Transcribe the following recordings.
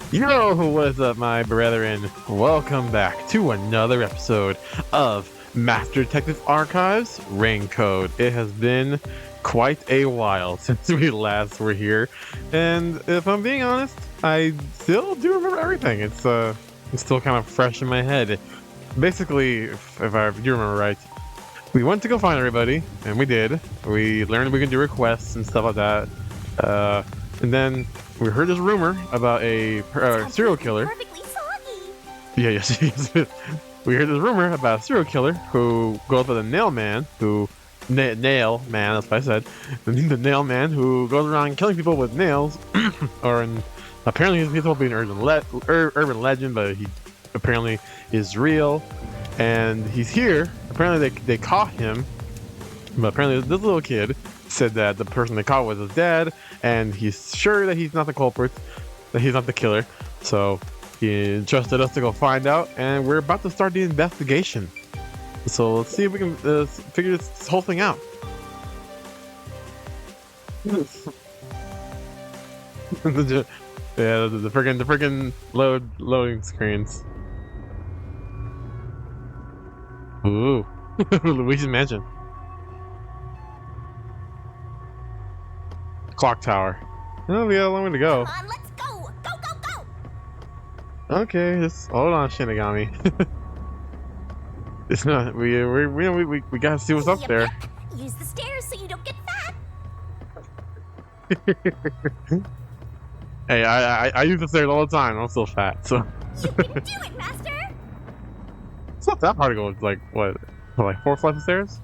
Yo, what's up, my brethren? Welcome back to another episode of Master Detective Archives Ring Code. It has been quite a while since we last were here, and if I'm being honest, I still do remember everything. It's still kind of fresh in my head. Basically, if I do remember right, we went to go find everybody, and we did. We learned we can do requests and stuff like that. And then we heard this rumor about a serial killer. Perfectly soggy. Yeah, yes, yes. We heard this rumor about a serial killer who goes by the Nail Man, Nail Man, that's what I said. The Nail Man who goes around killing people with nails, apparently he's supposed to be an urban legend, but he apparently is real, and he's here. Apparently they caught him, but apparently this little kid said that the person they caught was his dad, and he's sure that he's not the culprit, that he's not the killer. So he entrusted us to go find out, and we're about to start the investigation. So let's see if we can figure this whole thing out. Yeah, the freaking loading screens. Ooh, Luigi's Mansion. Clocktower. Oh, we got a long way to go. Come on, let's go! Go, go, go! Okay, just hold on, Shinigami. It's not. We gotta see what's up Yep, there. yep. Use the stairs so you don't get fat. Hey, I use the stairs all the time. I'm still fat, so You can do it, Master! it's not that hard to go. Like what? Like 4 flights of stairs?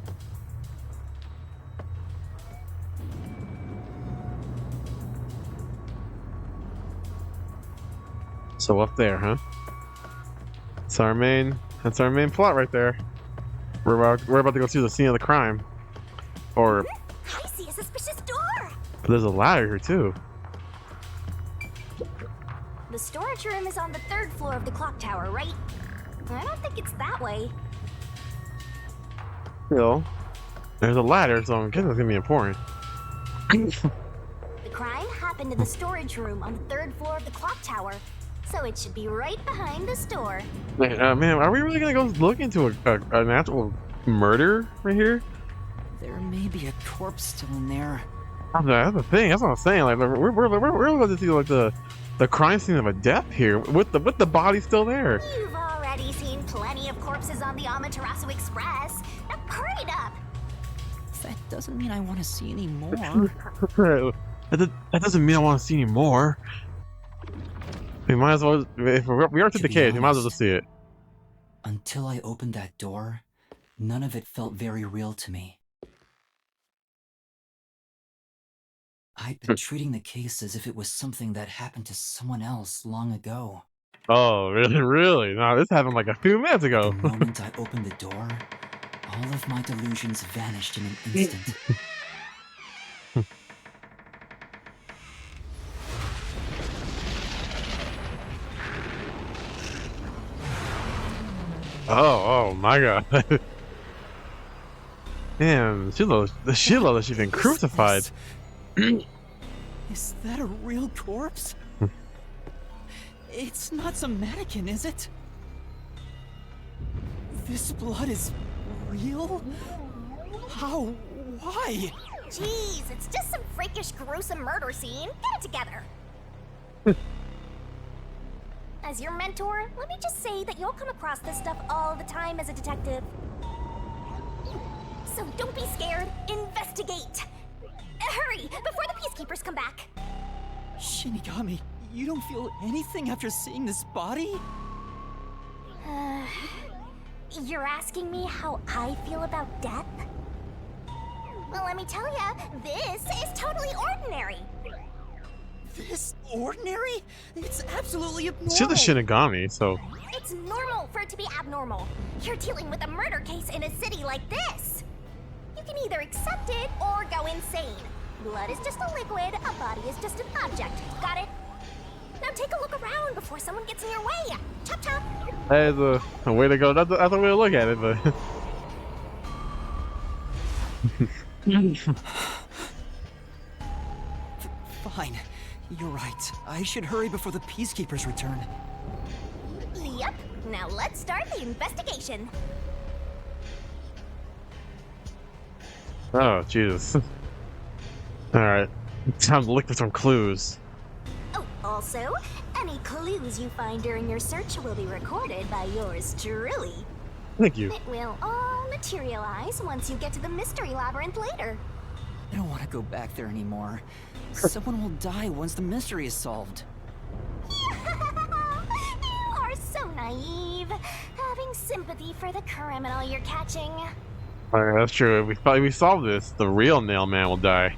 So up there, huh? That's our main plot right there. We're about to go see the scene of the crime. Or I see a suspicious door! there's a ladder here too. The storage room is on the 3rd floor of the clock tower, right? I don't think it's that way. Still, there's a ladder, so I'm guessing it's gonna be important. The crime happened in the storage room on the 3rd floor of the clock tower, so it should be right behind the store. Man, are we really gonna go look into an actual murder right here? There may be a corpse still in there. That's the thing. That's what I'm saying. Like we're about to see like the crime scene of a death here with the body still there. You've already seen plenty of corpses on the Amaterasu Express. Now hurry it up! That doesn't mean I want to see any more. That doesn't mean I want to see any more. We might as well. If we are to the cage, we might as well just see it. Until I opened that door, none of it felt very real to me. I'd been treating the case as if it was something that happened to someone else long ago. Oh, really? Really? No, this happened like a few minutes ago. The moment I opened the door, all of my delusions vanished in an instant. Oh my god. Damn, the shitload that she's been crucified. Is that a real corpse? It's not some mannequin, is it? This blood is real? How? Why? Jeez, it's just some freakish, gruesome murder scene. Get it together. As your mentor, let me just say that you'll come across this stuff all the time as a detective. So don't be scared. Investigate. Hurry, before the peacekeepers come back. Shinigami, you don't feel anything after seeing this body? You're asking me how I feel about death? Well, let me tell ya, this is totally ordinary. This ordinary? It's absolutely abnormal. She's a Shinigami, so. It's normal for it to be abnormal. You're dealing with a murder case in a city like this. You can either accept it or go insane. Blood is just a liquid, a body is just an object. Got it? Now take a look around before someone gets in your way. Chop chop. That is a way to go. That's a way to look at it, but. Fine. You're right. I should hurry before the peacekeepers return. Yep. Now let's start the investigation. Oh, Jesus. Alright. Time to look for some clues. Oh, also, any clues you find during your search will be recorded by yours truly. Thank you. It will all materialize once you get to the mystery labyrinth later. I don't want to go back there anymore. Someone will die once the mystery is solved. You are so naive, having sympathy for the criminal you're catching. Alright, that's true. If we solve this, the real nail man will die.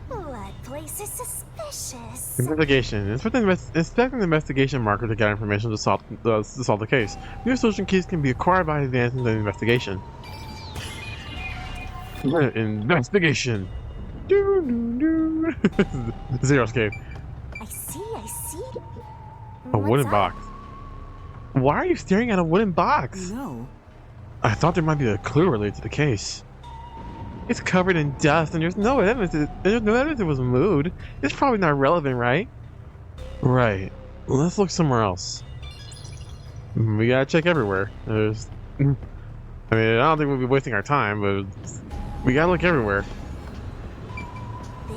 What place is suspicious? Investigation. Inspecting the investigation marker to get information to solve the case. New solution keys can be acquired by advancing the investigation. Investigation. Zero escape. I see. A wooden What's box. Why are you staring at a wooden box? No. I thought there might be a clue related to the case. It's covered in dust, and there's no evidence. It was moved. It's probably not relevant, right? Right. Let's look somewhere else. We gotta check everywhere. I mean, I don't think we'll be wasting our time, but we gotta look everywhere.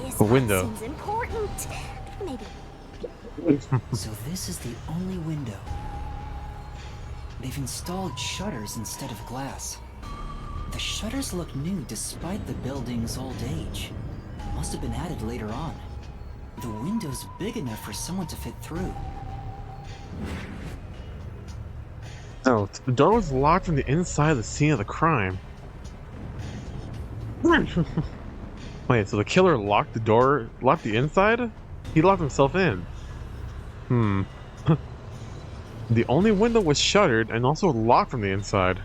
This A window. seems important. Maybe. So this is the only window. They've installed shutters instead of glass. The shutters look new despite the building's old age. Must have been added later on. The window's big enough for someone to fit through. Oh, the door was locked from the inside of the scene of the crime. Wait, so the killer locked the door, locked the inside? He locked himself in. The only window was shuttered and also locked from the inside.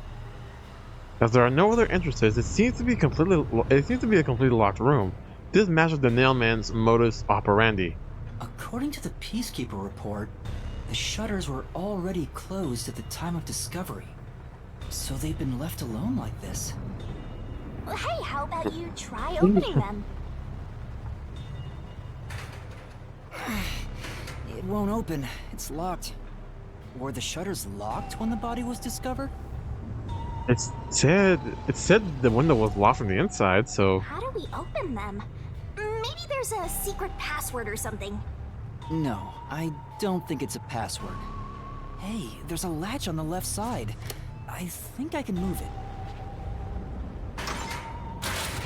As there are no other entrances, it seems to be a completely locked room. This matches the nailman's modus operandi. According to the Peacekeeper report, the shutters were already closed at the time of discovery. So they've been left alone like this. Well, hey, how about you try opening them? It won't open. It's locked. Were the shutters locked when the body was discovered? It said the window was locked from the inside, so How do we open them? Maybe there's a secret password or something. No, I don't think it's a password. Hey, there's a latch on the left side. I think I can move it.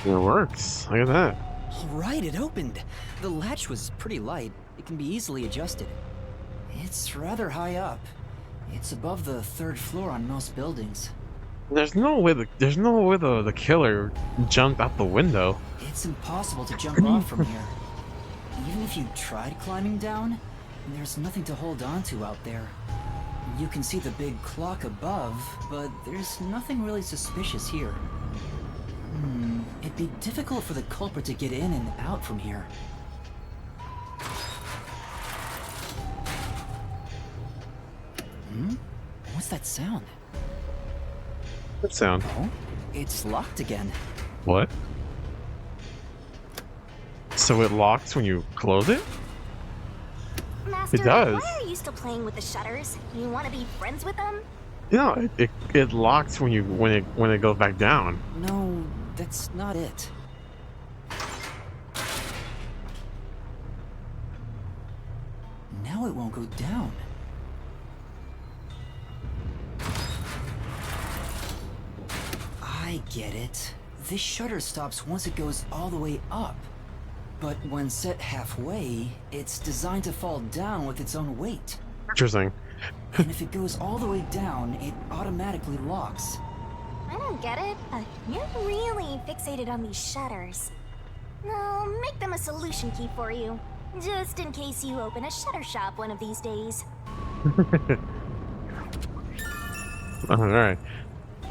it works. Look at that. All right, it opened. The latch was pretty light. It can be easily adjusted. It's rather high up. It's above the 3rd floor on most buildings. There's no way the killer jumped out the window. It's impossible to jump off from here. Even if you tried climbing down, there's nothing to hold on to out there. You can see the big clock above, but there's nothing really suspicious here. It'd be difficult for the culprit to get in and out from here. What's that sound? Good sound. Oh, it's locked again. What? So it locks when you close it? Master, It does. why are you still playing with the shutters? You want to be friends with them? No, it locks when it goes back down. No, that's not it. Now it won't go down. I get it. This shutter stops once it goes all the way up. But when set halfway, it's designed to fall down with its own weight. Interesting. And if it goes all the way down, it automatically locks. I don't get it, but you're really fixated on these shutters. I'll make them a solution key for you, just in case you open a shutter shop one of these days. Alright.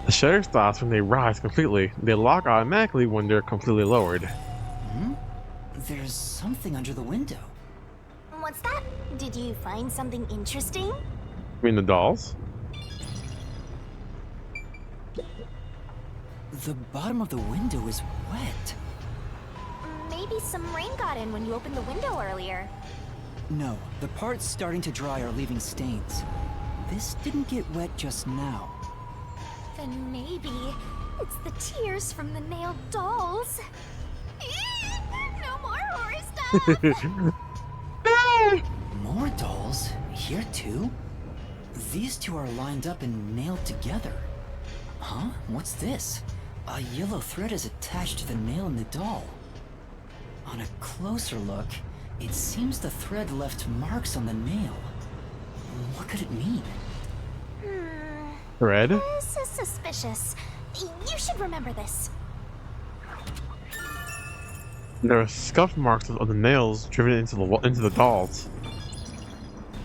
The shutter stops when they rise completely. They lock automatically when they're completely lowered. There's something under the window. What's that? Did you find something interesting? You mean the dolls? The bottom of the window is wet. Maybe maybe some rain got in when you opened the window earlier. No, the parts starting to dry are leaving stains. This didn't get wet just now. Then maybe it's the tears from the nailed dolls. No more horror stuff! More dolls? Here too? These two are lined up and nailed together. Huh? What's this? A yellow thread is attached to the nail in the doll. On a closer look, it seems the thread left marks on the nail. What could it mean? Thread? This is suspicious. You should remember this. There are scuff marks of the nails driven into the dolls.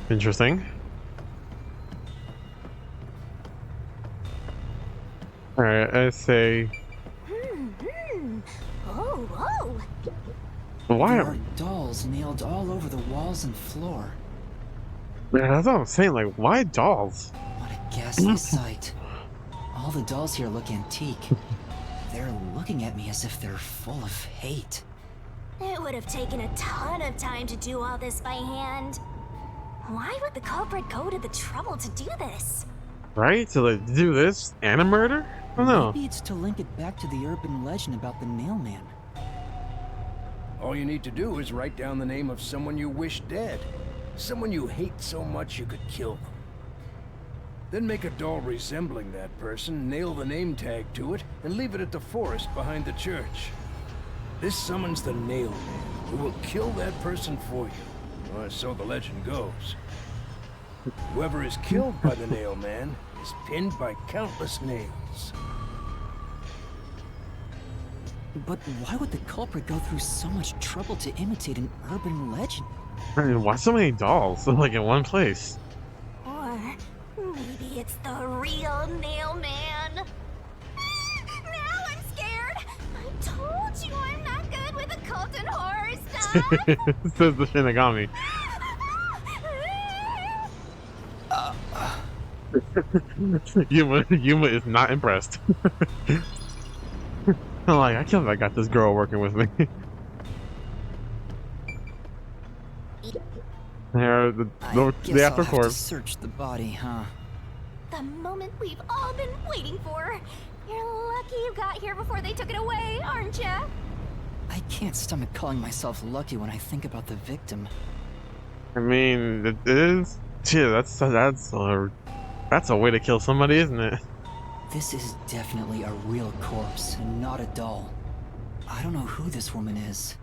Interesting. Alright, I say... Oh. Why? There are dolls nailed all over the walls and floor. Yeah, that's what I'm saying, like, why dolls? What a ghastly sight. All the dolls here look antique. They're looking at me as if they're full of hate. It would have taken a ton of time to do all this by hand. Why would the culprit go to the trouble to do this? Right? To like, do this and a murder? I don't know. Maybe it's to link it back to the urban legend about the nail man. All you need to do is write down the name of someone you wish dead. Someone you hate so much you could kill them. Then make a doll resembling that person, nail the name tag to it, and leave it at the forest behind the church. This summons the Nail Man, who will kill that person for you. Or so the legend goes. Whoever is killed by the Nail Man is pinned by countless nails. But why would the culprit go through so much trouble to imitate an urban legend? I mean, why so many dolls? Like, in one place? Or maybe it's the real Nail Man. Now I'm scared. I told you I'm not good with occult and horror stuff. Says the Shinigami. Yuma is not impressed. I'm like, I can't believe I got this girl working with me. There, the after I'll have to corpse. search the body, huh? The moment we've all been waiting for. You're lucky you got here before they took it away, aren't ya? I can't stomach calling myself lucky when I think about the victim. I mean, it is. Yeah, that's a way to kill somebody, isn't it? This is definitely a real corpse, and not a doll. I don't know who this woman is.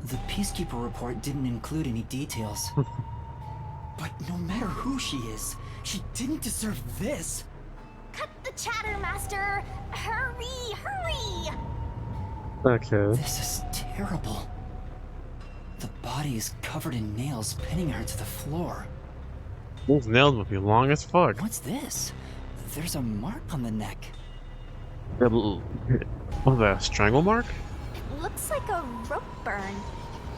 The Peacekeeper report didn't include any details. But no matter who she is, she didn't deserve this! Cut the chatter, Master! Hurry! Okay. This is terrible. The body is covered in nails pinning her to the floor. Those nails must be long as fuck. What's this? There's a mark on the neck. Was that a strangle mark? It looks like a rope burn.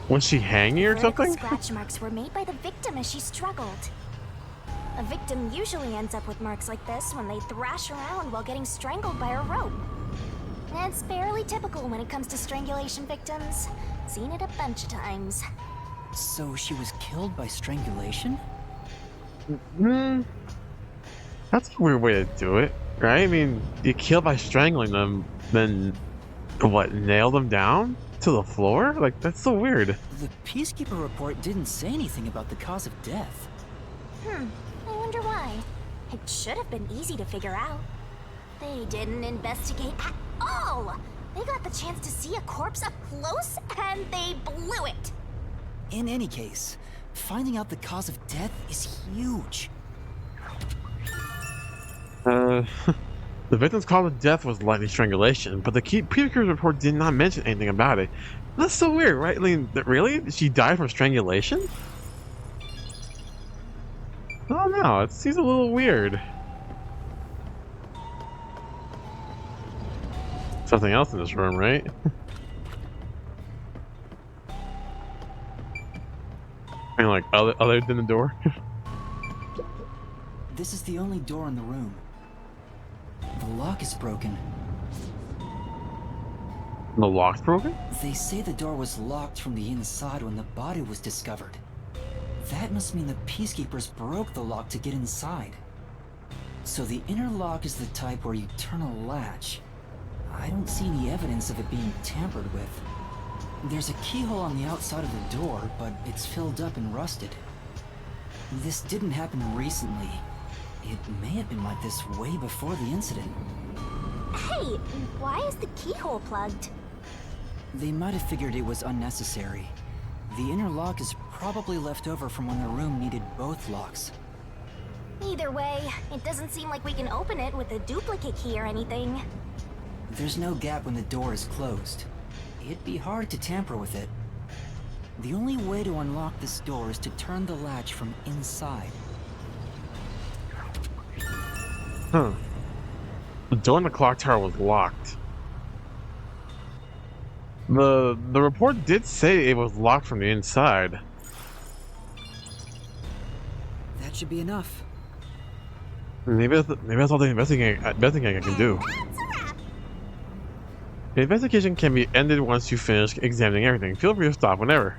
Was she hanging or Vertical something? scratch marks were made by the victim as she struggled. A victim usually ends up with marks like this when they thrash around while getting strangled by a rope. It's fairly typical when it comes to strangulation victims. Seen it a bunch of times. So she was killed by strangulation? That's a weird way to do it, right? I mean, you kill by strangling them, then what, nail them down to the floor? Like, that's so weird. The Peacekeeper report didn't say anything about the cause of death. I wonder why. It should have been easy to figure out. They didn't investigate at all! They got the chance to see a corpse up close, and they blew it! In any case, finding out the cause of death is huge. The victim's cause of death was likely strangulation, but the Peacekeeper report did not mention anything about it. That's so weird, right? I mean, really? She died from strangulation? I don't know, it seems a little weird. Something else in this room, right? And like other than the door? This is the only door in the room. The lock is broken. The lock's broken? They say the door was locked from the inside when the body was discovered. That must mean the peacekeepers broke the lock to get inside. So the inner lock is the type where you turn a latch. I don't see any evidence of it being tampered with. There's a keyhole on the outside of the door, but it's filled up and rusted. This didn't happen recently. It may have been like this way before the incident. Hey, why is the keyhole plugged? They might have figured it was unnecessary. The inner lock is probably left over from when the room needed both locks. Either way, it doesn't seem like we can open it with a duplicate key or anything. There's no gap when the door is closed. It'd be hard to tamper with it. The only way to unlock this door is to turn the latch from inside. Huh. The door in the clock tower was locked. The report did say it was locked from the inside. That should be enough. Maybe that's all the investigating I can do. That's a wrap! The investigation can be ended once you finish examining everything. Feel free to stop whenever.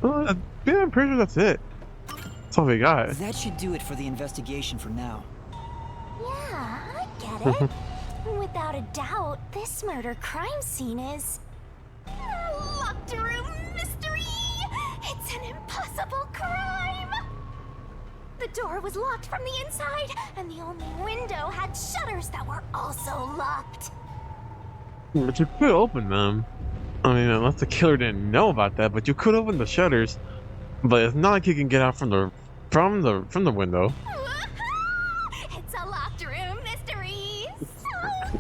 Yeah, I'm pretty sure that's it. That's all we got. That should do it for the investigation for now. Yeah, I get it. Without a doubt, this murder crime scene is... a locked room mystery! It's an impossible crime! The door was locked from the inside, and the only window had shutters that were also locked. But you could open them. I mean, unless the killer didn't know about that, but you could open the shutters. But it's not like you can get out from the window. It's a locked room mystery!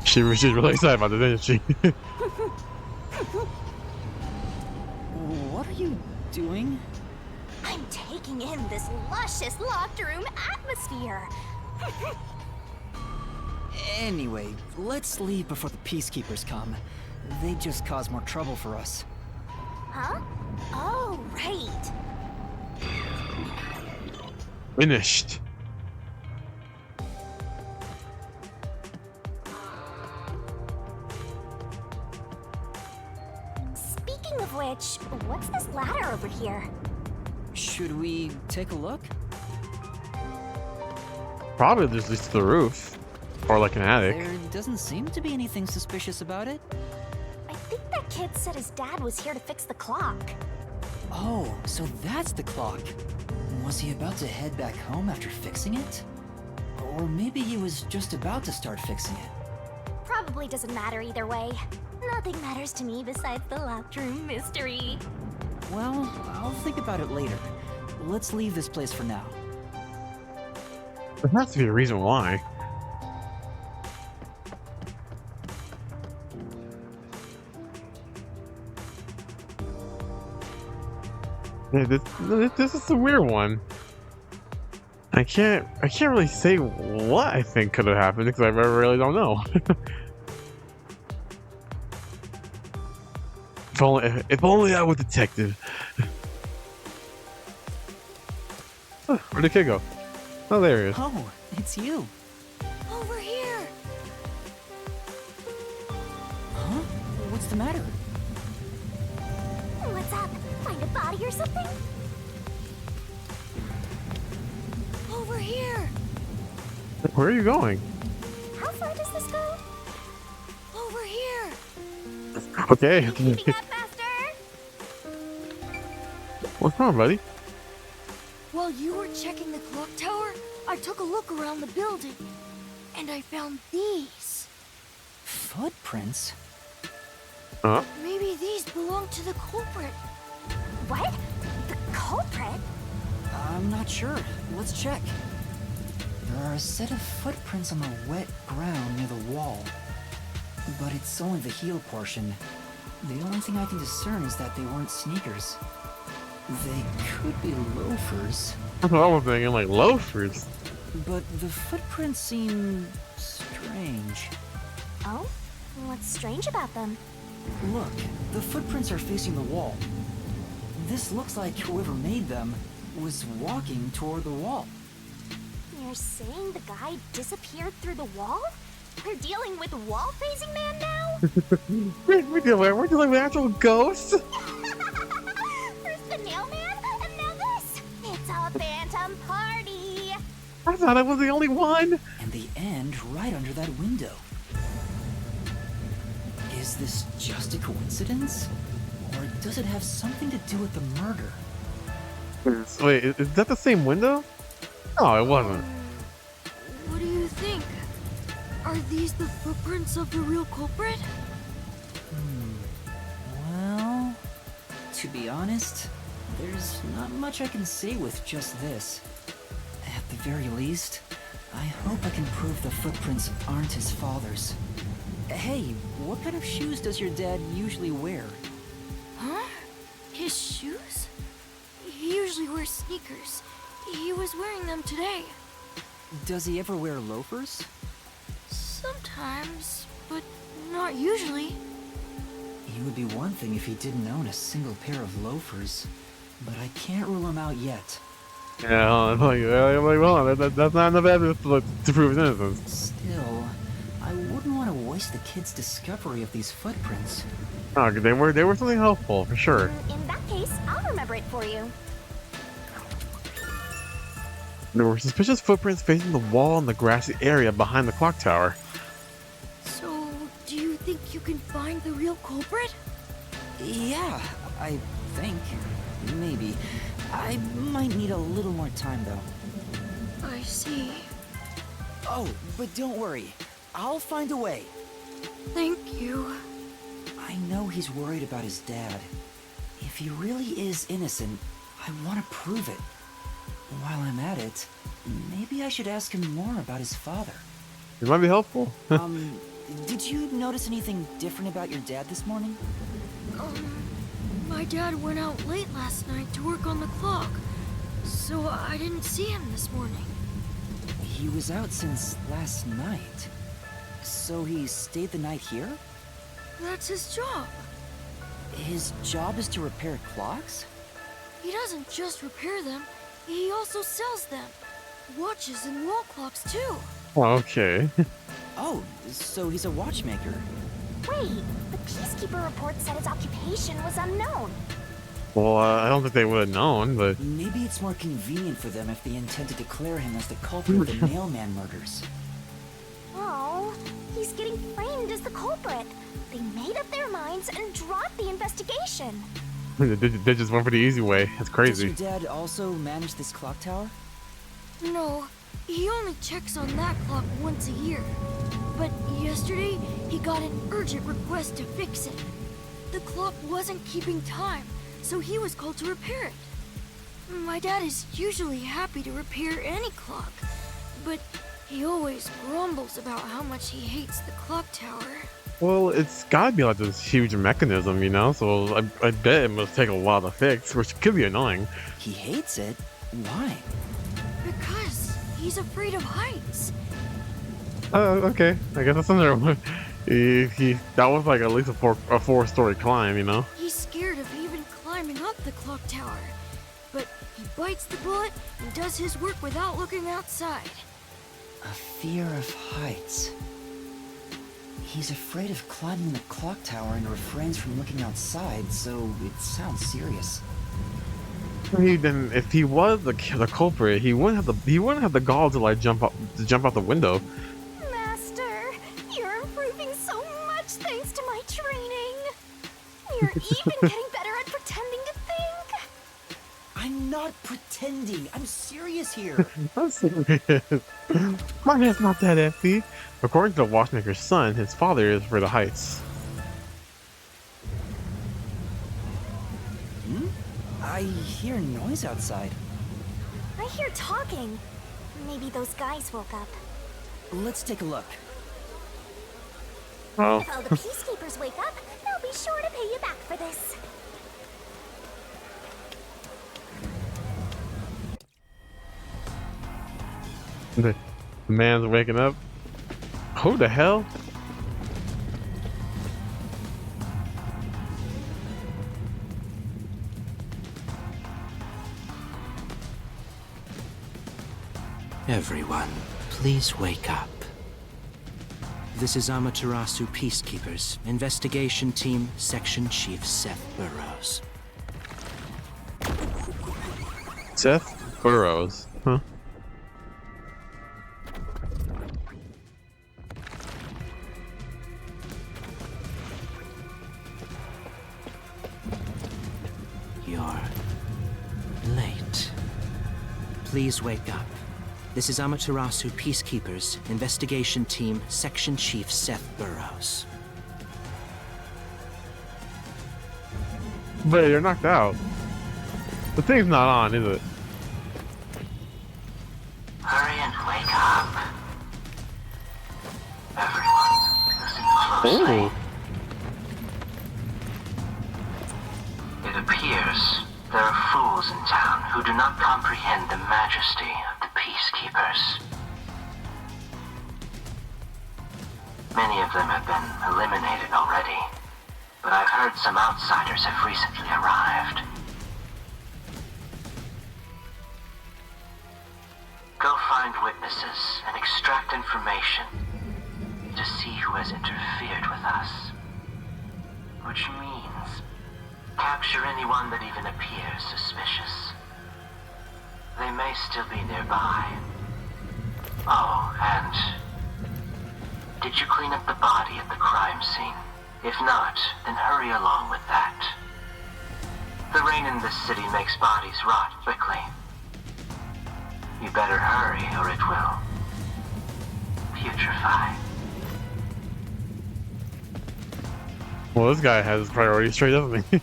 So She's really excited about this, isn't she? What are you doing? I'm taking in this luscious locked room atmosphere. Anyway, let's leave before the peacekeepers come. They just cause more trouble for us. Huh? Oh, right. Finished. Speaking of which, what's this ladder over here? Should we take a look? Probably just leads to the roof. Or like an attic. There doesn't seem to be anything suspicious about it. I think that kid said his dad was here to fix the clock. Oh, so that's the clock. Was he about to head back home after fixing it? Or maybe he was just about to start fixing it. Probably doesn't matter either way. Nothing matters to me besides the locked room mystery. Well, I'll think about it later. Let's leave this place for now. There has to be a reason why. Yeah, this is a weird one. I can't really say what I think could have happened because I really don't know. if only I was a detective. Where'd the kid go? Oh, there he is. Oh, it's you. Over here! Huh? What's the matter? What's up? Find a body or something? Over here! Where are you going? How far does this go? Over here! Okay. You keeping up, Master? What's wrong, buddy? While you were checking the clock tower, I took a look around the building, and I found these. Footprints? Huh? Maybe these belong to the culprit. What? The culprit? I'm not sure. Let's check. There are a set of footprints on the wet ground near the wall. But it's only the heel portion. The only thing I can discern is that they weren't sneakers. They could be loafers. That's what I was thinking, like loafers. But the footprints seem strange. Oh? What's strange about them? Look, the footprints are facing the wall. This looks like whoever made them was walking toward the wall. You're saying the guy disappeared through the wall? We're dealing with wall-facing man now? We're dealing with actual ghosts? First the nail man, and now this. It's a phantom party. I thought I was the only one. And the end right under that window. Is this just a coincidence? Or does it have something to do with the murder? Wait, is that the same window? No, it wasn't. What do you think? Are these the footprints of the real culprit? Well, to be honest, there's not much I can say with just this. At the very least, I hope I can prove the footprints aren't his father's. Hey, what kind of shoes does your dad usually wear? Huh? His shoes? He usually wears sneakers. He was wearing them today. Does he ever wear loafers? Sometimes, but not usually. It would be one thing if he didn't own a single pair of loafers, but I can't rule him out yet. Yeah, I'm like, well, that's not enough evidence to prove his innocence. Still, I wouldn't want to waste the kid's discovery of these footprints. Oh, they were something helpful for sure. In that case, I'll remember it for you. There were suspicious footprints facing the wall in the grassy area behind the clock tower. So, do you think you can find the real culprit? Yeah, I think. Maybe. I might need a little more time, though. I see. Oh, but don't worry. I'll find a way. Thank you. I know he's worried about his dad. If he really is innocent, I want to prove it. While I'm at it, maybe I should ask him more about his father. It might be helpful. Did you notice anything different about your dad this morning? My dad went out late last night to work on the clock, so I didn't see him this morning. He was out since last night. So he stayed the night here? That's his job. His job is to repair clocks? He doesn't just repair them, he also sells them. Watches and wall clocks, too. Okay. Oh, so he's a watchmaker. Wait, the Peacekeeper report said his occupation was unknown. Well, I don't think they would have known, but... Maybe it's more convenient for them if they intend to declare him as the culprit of the Nailman murders. Oh, he's getting framed as the culprit. They made up their minds and dropped the investigation. They just went for the easy way. That's crazy. Does your dad also manage this clock tower? No, he only checks on that clock once a year. But yesterday, he got an urgent request to fix it. The clock wasn't keeping time, so he was called to repair it. My dad is usually happy to repair any clock, but he always grumbles about how much he hates the clock tower. Well, it's gotta be like this huge mechanism, you know? So I bet it must take a while to fix, which could be annoying. He hates it? Why? Because he's afraid of heights. Okay. I guess that's another one. That was like at least a four-story climb, you know? He's scared of even climbing up the clock tower. But he bites the bullet and does his work without looking outside. A fear of heights. He's afraid of climbing the clock tower and refrains from looking outside, so it sounds serious. Then, if he was the culprit, he wouldn't have the gall to like jump out the window. Master, you're improving so much thanks to my training. You're even getting better at pretending to think. I'm not pretending. I'm serious here. I'm serious. My head's not that empty. According to the watchmaker's son, his father is for the heights. I hear noise outside. I hear talking. Maybe those guys woke up. Let's take a look. Oh. If all the Peacekeepers wake up, they'll be sure to pay you back for this. The man's waking up. Who the hell? Everyone, please wake up. This is Amaterasu Peacekeepers, Investigation Team, Section Chief Seth Burrows. Seth Burrows, huh? You're late. Please wake up. This is Amaterasu Peacekeepers, Investigation Team, Section Chief Seth Burrows. But you're knocked out. The thing's not on, is it? Hurry and wake up. Everyone, listen closely. Oh. It appears there are fools in town who do not comprehend the majesty of the Peacekeepers. Many of them have been eliminated already, but I've heard some outsiders have recently arrived. Go find witnesses and extract information to see who has interfered with us. Which means capture anyone that even appears suspicious. They may still be nearby. Oh, and did you clean up the body at the crime scene? If not, then hurry along with that. The rain in this city makes bodies rot quickly. You better hurry or it will putrefy. Well, this guy has his priorities straight, doesn't he?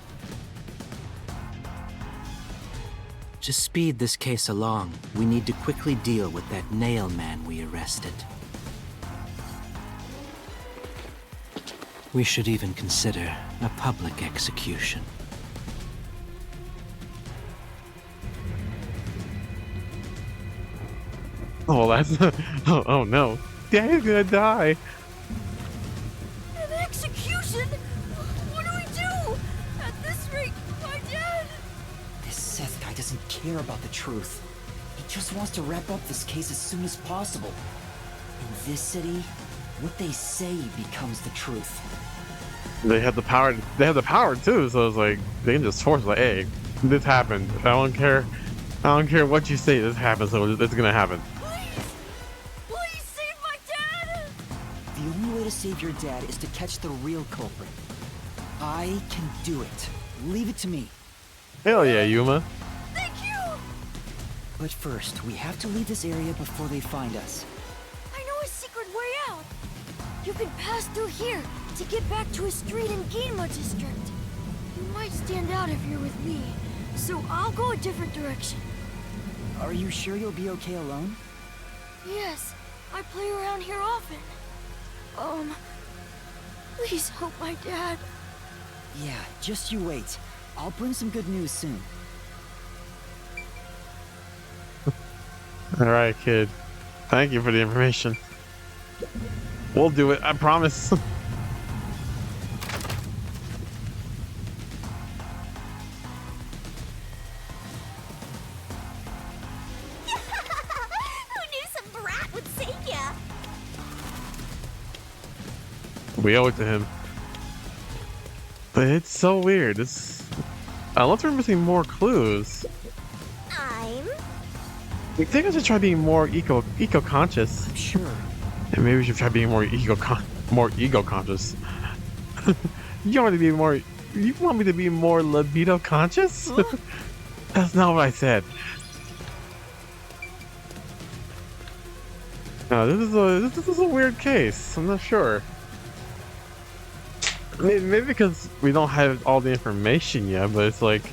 To speed this case along, we need to quickly deal with that nail man we arrested. We should even consider a public execution. Oh, that's oh no, Daddy's gonna die. An execution? What do we do? At this rate, my dad... This Seth guy doesn't care about the truth. He just wants to wrap up this case as soon as possible. In this city, what they say becomes the truth. They have the power. They have the power too. So it's like they can just force like, hey, this happened. I don't care. I don't care what you say. This happened, so it's gonna happen. Please save my dad! The only way to save your dad is to catch the real culprit. I can do it. Leave it to me. Hell yeah, Yuma. Thank you! But first, we have to leave this area before they find us. I know a secret way out. You can pass through here to get back to a street in Ginma district. You might stand out if you're with me, so I'll go a different direction. Are you sure you'll be okay alone? Yes, I play around here often. Please help my dad. Yeah, just you wait. I'll bring some good news soon. All right, kid. Thank you for the information. We'll do it. I promise. Who knew some brat would save ya? We owe it to him. But it's so weird. Unless we're missing more clues. We think I should try being more eco-conscious. I'm sure. And maybe we should try being more ego-conscious. You want me to be more libido conscious? Huh? That's not what I said. No, this is a weird case. I'm not sure. Maybe because we don't have all the information yet, but it's like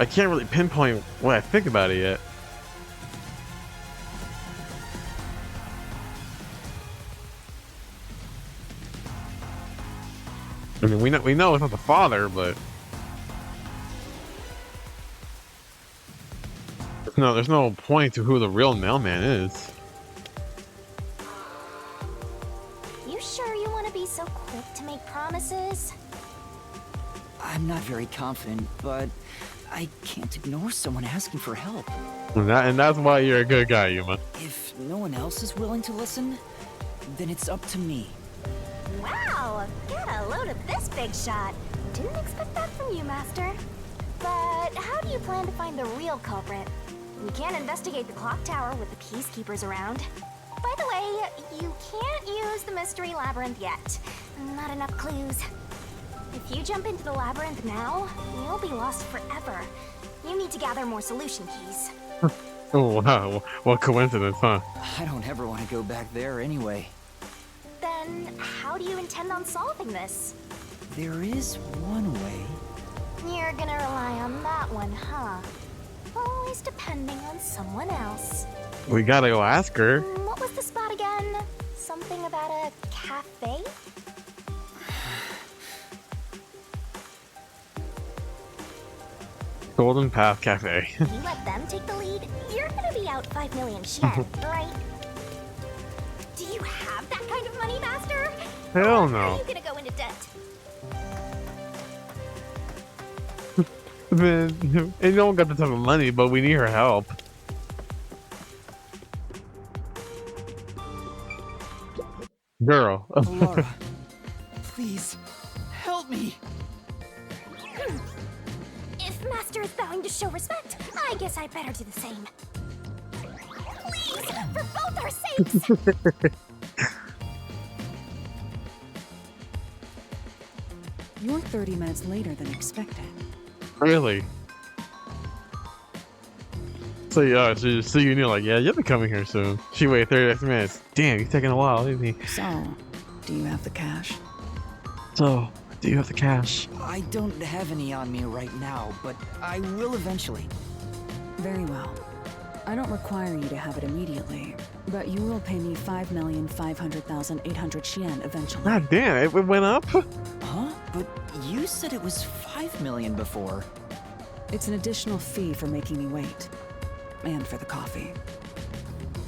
I can't really pinpoint what I think about it yet. I mean, we know it's not the father, but there's no point to who the real mailman is. You sure you want to be so quick to make promises? I'm not very confident, but I can't ignore someone asking for help. And that's why you're a good guy, Yuma. If no one else is willing to listen, then it's up to me. Wow, get a load of this big shot. Didn't expect that from you, Master. But how do you plan to find the real culprit? We can't investigate the Clocktower with the Peacekeepers around. By the way, you can't use the Mystery Labyrinth yet. Not enough clues. If you jump into the labyrinth now, you'll be lost forever. You need to gather more solution keys. Oh wow, what coincidence, huh? I don't ever want to go back there anyway. Then, how do you intend on solving this? There is one way. You're gonna rely on that one, huh? Always depending on someone else. We gotta go ask her. What was the spot again? Something about a cafe? Golden Path Cafe. You let them take the lead, you're gonna be out 5 million yen, right? Do you have that kind of money, Master? Hell Or no. Are you gonna go into debt? Man, and no one got the type of money, but we need her help. Girl. Laura, please, help me. If Master is vowing to show respect, I guess I better do the same. Please, for both our sakes! You're 30 minutes later than expected. Really? So you knew, like, yeah, you'll be coming here soon. She waited 30 extra minutes. Damn, he's taking a while, isn't he? So, do you have the cash? So, do you have the cash? I don't have any on me right now, but I will eventually. Very well. I don't require you to have it immediately, but you will pay me 5,500,800 yen eventually. God damn, it went up? Huh? But you said it was 5 million before. It's an additional fee for making me wait. And for the coffee.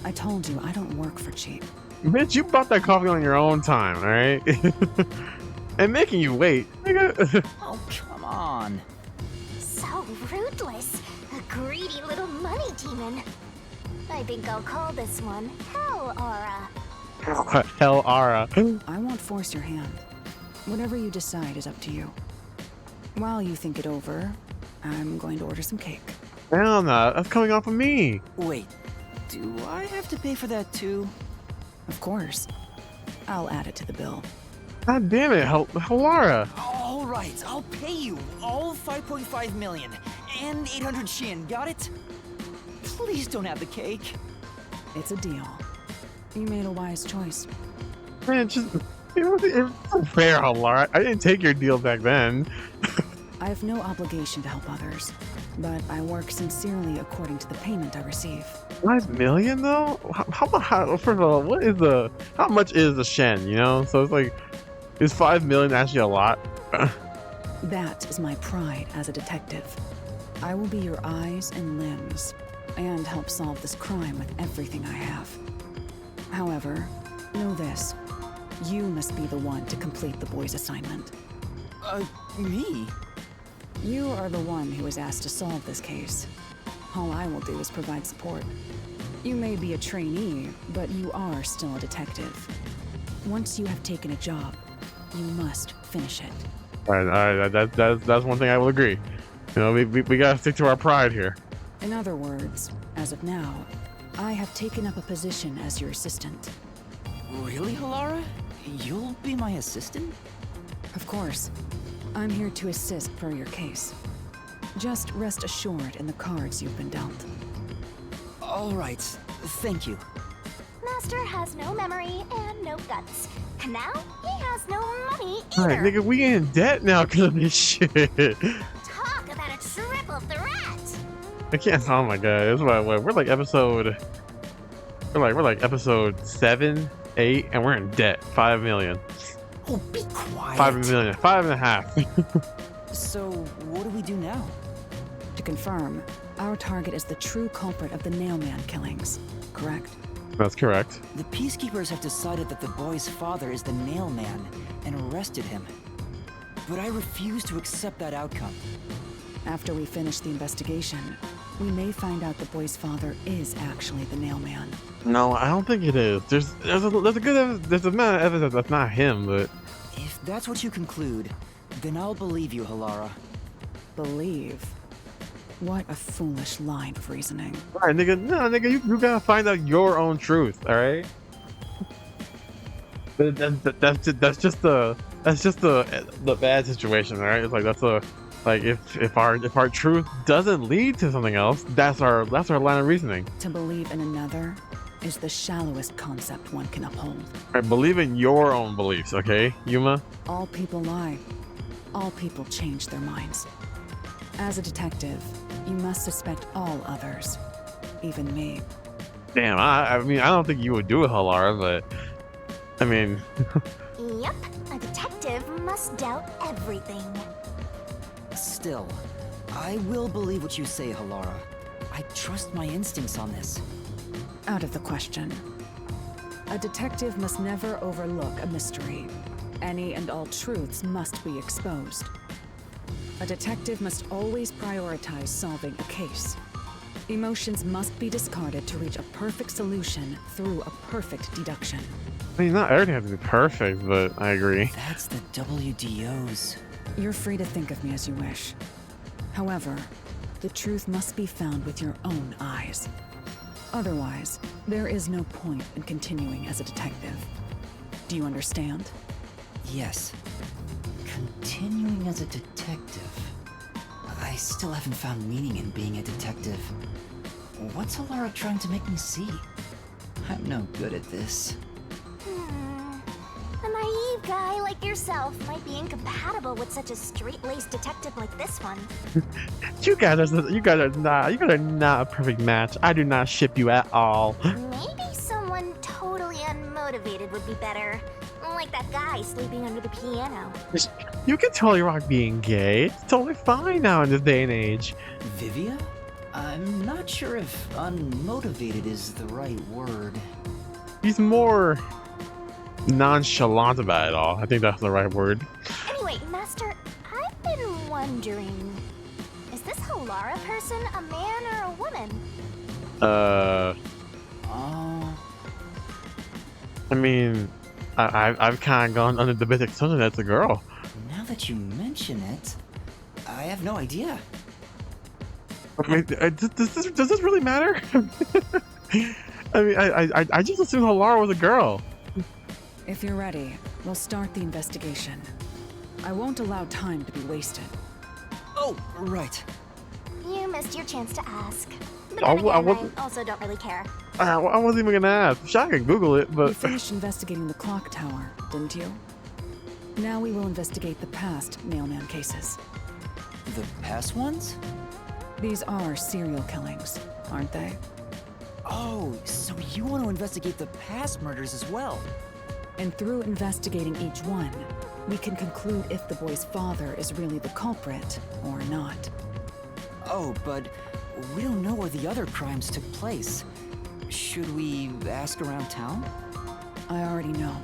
I told you, I don't work for cheap. Bitch, you bought that coffee on your own time, alright? And making you wait. Nigga. Oh, come on. So ruthless. A greedy little money demon. I think I'll call this one Hell Aura. Hell Aura. I won't force your hand. Whatever you decide is up to you. While you think it over, I'm going to order some cake. Hell no, that's coming off of me. Wait, do I have to pay for that too? Of course. I'll add it to the bill. God damn it, Halara. All right, I'll pay you all 5.5 million and 800 shin. Got it? Please don't have the cake. It's a deal. You made a wise choice. Man, just it's unfair, Halara. I didn't take your deal back then. I have no obligation to help others, but I work sincerely according to the payment I receive. 5 million though? How first of all, how much is the Shen, you know? So it's like, is 5 million actually a lot? That is my pride as a detective. I will be your eyes and limbs, and help solve this crime with everything I have. However, know this. You must be the one to complete the boy's assignment. Me? You are the one who was asked to solve this case. All I will do is provide support. You may be a trainee, but you are still a detective. Once you have taken a job, you must finish it. All right, that's one thing I will agree. You know, we gotta stick to our pride here. In other words, as of now, I have taken up a position as your assistant. Really, Halara? You'll be my assistant? Of course. I'm here to assist per your case. Just rest assured in the cards you've been dealt. All right, thank you. Master has no memory and no guts. And now he has no money either. Alright, nigga, we in debt now because of this shit. Talk about a triple threat. I can't. Oh my god, it's what we're like episode. We're like episode 7, 8, and we're in debt. 5 million. Oh, be quiet. 5 million. 5.5. So, what do we do now? To confirm, our target is the true culprit of the Nailman killings, correct? That's correct. The Peacekeepers have decided that the boy's father is the Nailman and arrested him. But I refuse to accept that outcome. After we finish the investigation, we may find out the boy's father is actually the nail man. No, I don't think it is. There's a amount of evidence that's not him, but If that's what you conclude, then I'll believe you, Halara. Believe? What a foolish line of reasoning. alright, nigga, no, nigga, you gotta find out your own truth, all right? That's just the bad situation, all right? It's like if our truth doesn't lead to something else, that's our line of reasoning. To believe in another is the shallowest concept one can uphold. Right, believe in your own beliefs, okay, Yuma? All people lie. All people change their minds. As a detective, you must suspect all others, even me. Damn, I mean, I don't think you would do it, Halara, but I mean, Yep, a detective must doubt everything. Still, I will believe what you say, Halara. I trust my instincts on this. Out of the question. A detective must never overlook a mystery. Any and all truths must be exposed. A detective must always prioritize solving a case. Emotions must be discarded to reach a perfect solution through a perfect deduction. I mean, not everything has to be perfect, but I agree. That's the WDO's. You're free to think of me as you wish. However, the truth must be found with your own eyes. Otherwise, there is no point in continuing as a detective. Do you understand? Yes. Continuing as a detective. I still haven't found meaning in being a detective. What's Halara trying to make me see? I'm no good at this. A naive guy like yourself might be incompatible with such a straight-laced detective like this one. You guys are not a perfect match. I do not ship you at all. Maybe someone totally unmotivated would be better. Like that guy sleeping under the piano. You can totally rock being gay. It's totally fine now in this day and age. Vivia? I'm not sure if unmotivated is the right word. He's more nonchalant about it all. I think that's the right word. Anyway, Master, I've been wondering, is this Halara person a man or a woman? I mean, I've kind of gone under the basic assumption that's a girl. Now that you mention it, I have no idea. I mean, does this really matter? I mean, I just assumed Halara was a girl. If you're ready, we'll start the investigation. I won't allow time to be wasted. Oh, right. You missed your chance to ask. But I then again, wasn't- I also don't really care. I wasn't even gonna ask. Sure, I can Google it, You but finished investigating the Clocktower, didn't you? Now we will investigate the past mailman cases. The past ones? These are serial killings, aren't they? Oh, so you want to investigate the past murders as well? And through investigating each one, we can conclude if the boy's father is really the culprit or not. Oh, but we don't know where the other crimes took place. Should we ask around town? I already know.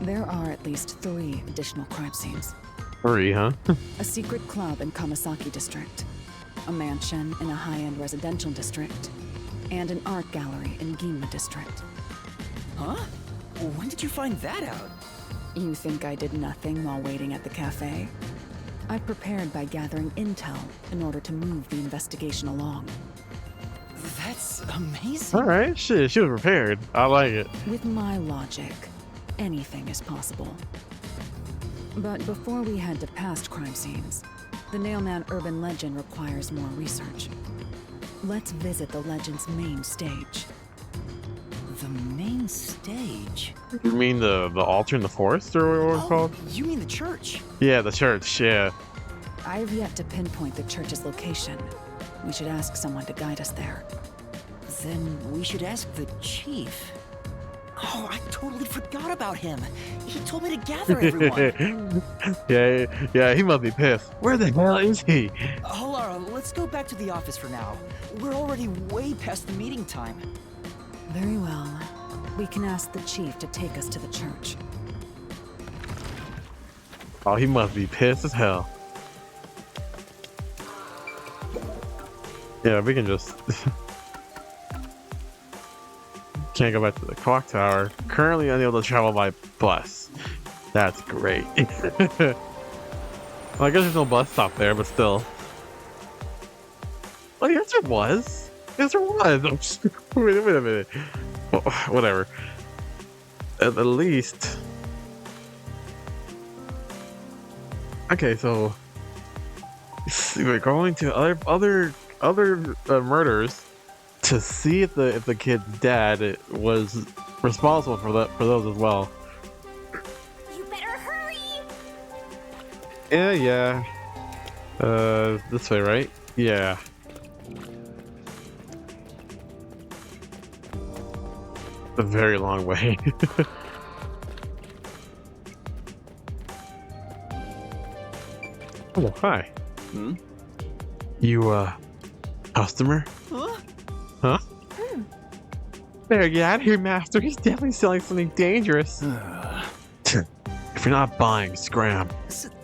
There are at least 3 additional crime scenes. 3, huh? A secret club in Kamasaki district, a mansion in a high-end residential district, and an art gallery in Yuma district. Huh? When did you find that out? You think I did nothing while waiting at the cafe? I prepared by gathering intel in order to move the investigation along. That's amazing. All right, shit, she was prepared. I like it. With my logic, anything is possible. But before we head to past crime scenes, the Nailman urban legend requires more research. Let's visit the legend's main stage. The main stage? You mean the altar in the forest, or what it's called? You mean the church? Yeah, the church. Yeah. I have yet to pinpoint the church's location. We should ask someone to guide us there. Then we should ask the chief. Oh, I totally forgot about him. He told me to gather everyone. yeah, he must be pissed. Where the hell is he? Halara, let's go back to the office for now. We're already way past the meeting time. Very well. We can ask the chief to take us to the church. Oh, he must be pissed as hell. Yeah, we can just can't go back to the clock tower. Currently unable to travel by bus. That's great. Well, I guess there's no bus stop there, but still. Oh, yes, there was. Yes, there was. Wait a minute. Well, whatever. At least. Okay, so we're going to other murders to see if the kid's dad was responsible for those as well. You better hurry! Yeah. This way, right? Yeah. A very long way. Oh, hi. Hmm? You, customer? Huh? Huh? Better get out of here, master. He's definitely selling something dangerous. If you're not buying, scram.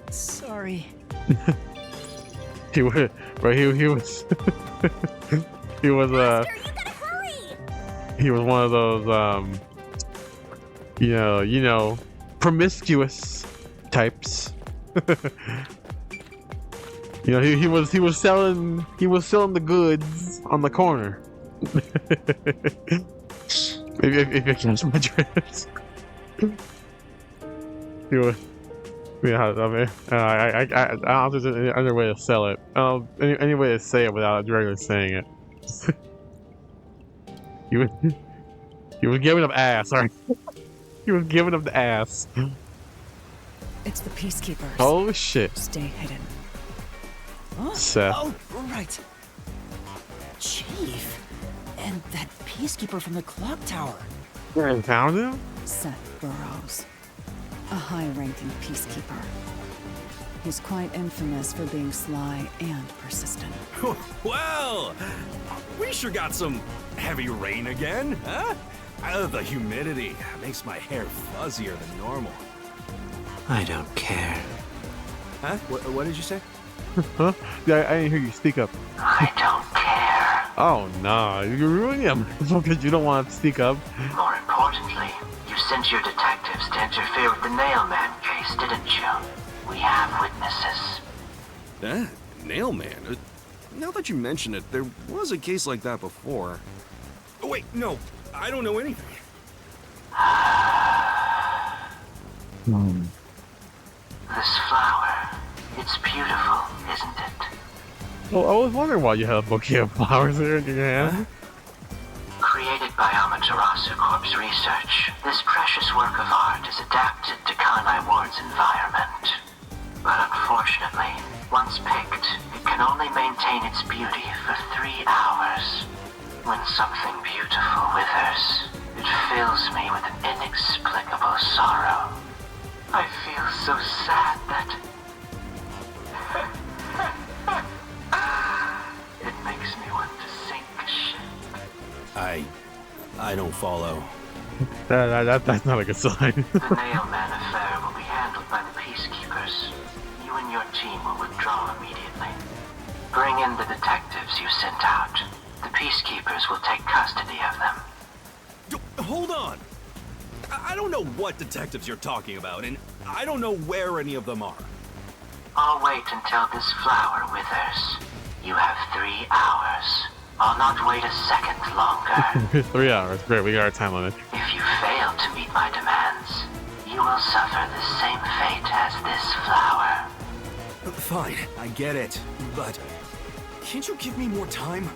Sorry. He was, right? He was, he was, Master, you gotta hurry! he was one of those, you know, promiscuous types. You know, he was selling the goods on the corner. if you catch my drift. He was, yeah, I mean, I don't know if there's any other way to sell it. Any way to say it without directly saying it. He was giving up ass. Sorry, he was giving up the ass. It's the peacekeepers. Oh shit, Stay hidden. Huh? Seth. Oh, right. Chief. And that peacekeeper from the Clocktower. You found him? Seth Burrows. A high-ranking peacekeeper. He's quite infamous for being sly and persistent. Well, we sure got some heavy rain again, huh? The humidity makes my hair fuzzier than normal. I don't care. Huh? What did you say? Huh? Yeah, I didn't hear you speak up. I don't care. Oh nah, you're ruining him because you don't want to speak up. More importantly, you sent your detectives to interfere with the Nailman case, didn't you? We have witnesses. Nailman? Now that you mention it, there was a case like that before. Oh, wait, no, I don't know anything. This flower, it's beautiful, isn't it? Well, I was wondering why you had a bouquet of flowers there in your hand. Created by Amaterasu Corp's research, this precious work of art is adapted to Kanai Ward's environment. But unfortunately, once picked, it can only maintain its beauty for 3 hours. When something beautiful withers, it fills me with an inexplicable sorrow. I feel so sad that... it makes me want to sink a ship. I don't follow. That's not a good sign. The Nailman affair will be handled by the peacekeepers. You and your team will withdraw immediately. Bring in the detectives you sent out. The peacekeepers will take custody of them. Hold on! I don't know what detectives you're talking about, and I don't know where any of them are. I'll wait until this flower withers. You have 3 hours. I'll not wait a second longer. 3 hours. Great, we got our time limit. If you fail to meet my demands, you will suffer the same fate as this flower. Fine, I get it, but can't you give me more time?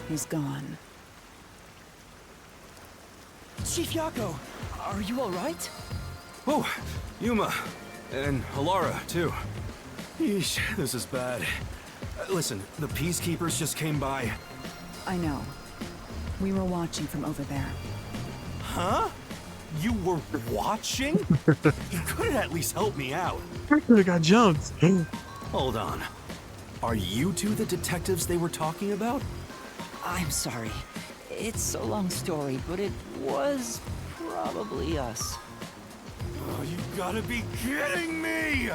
He's gone. Chief Yako, are you all right? Oh, Yuma, and Halara, too. Yeesh, this is bad. Listen, the peacekeepers just came by. I know. We were watching from over there. Huh? You were watching? You couldn't at least help me out. We got jumped. Hold on. Are you two the detectives they were talking about? I'm sorry. It's a long story, but it was probably us. Oh, you gotta be kidding me!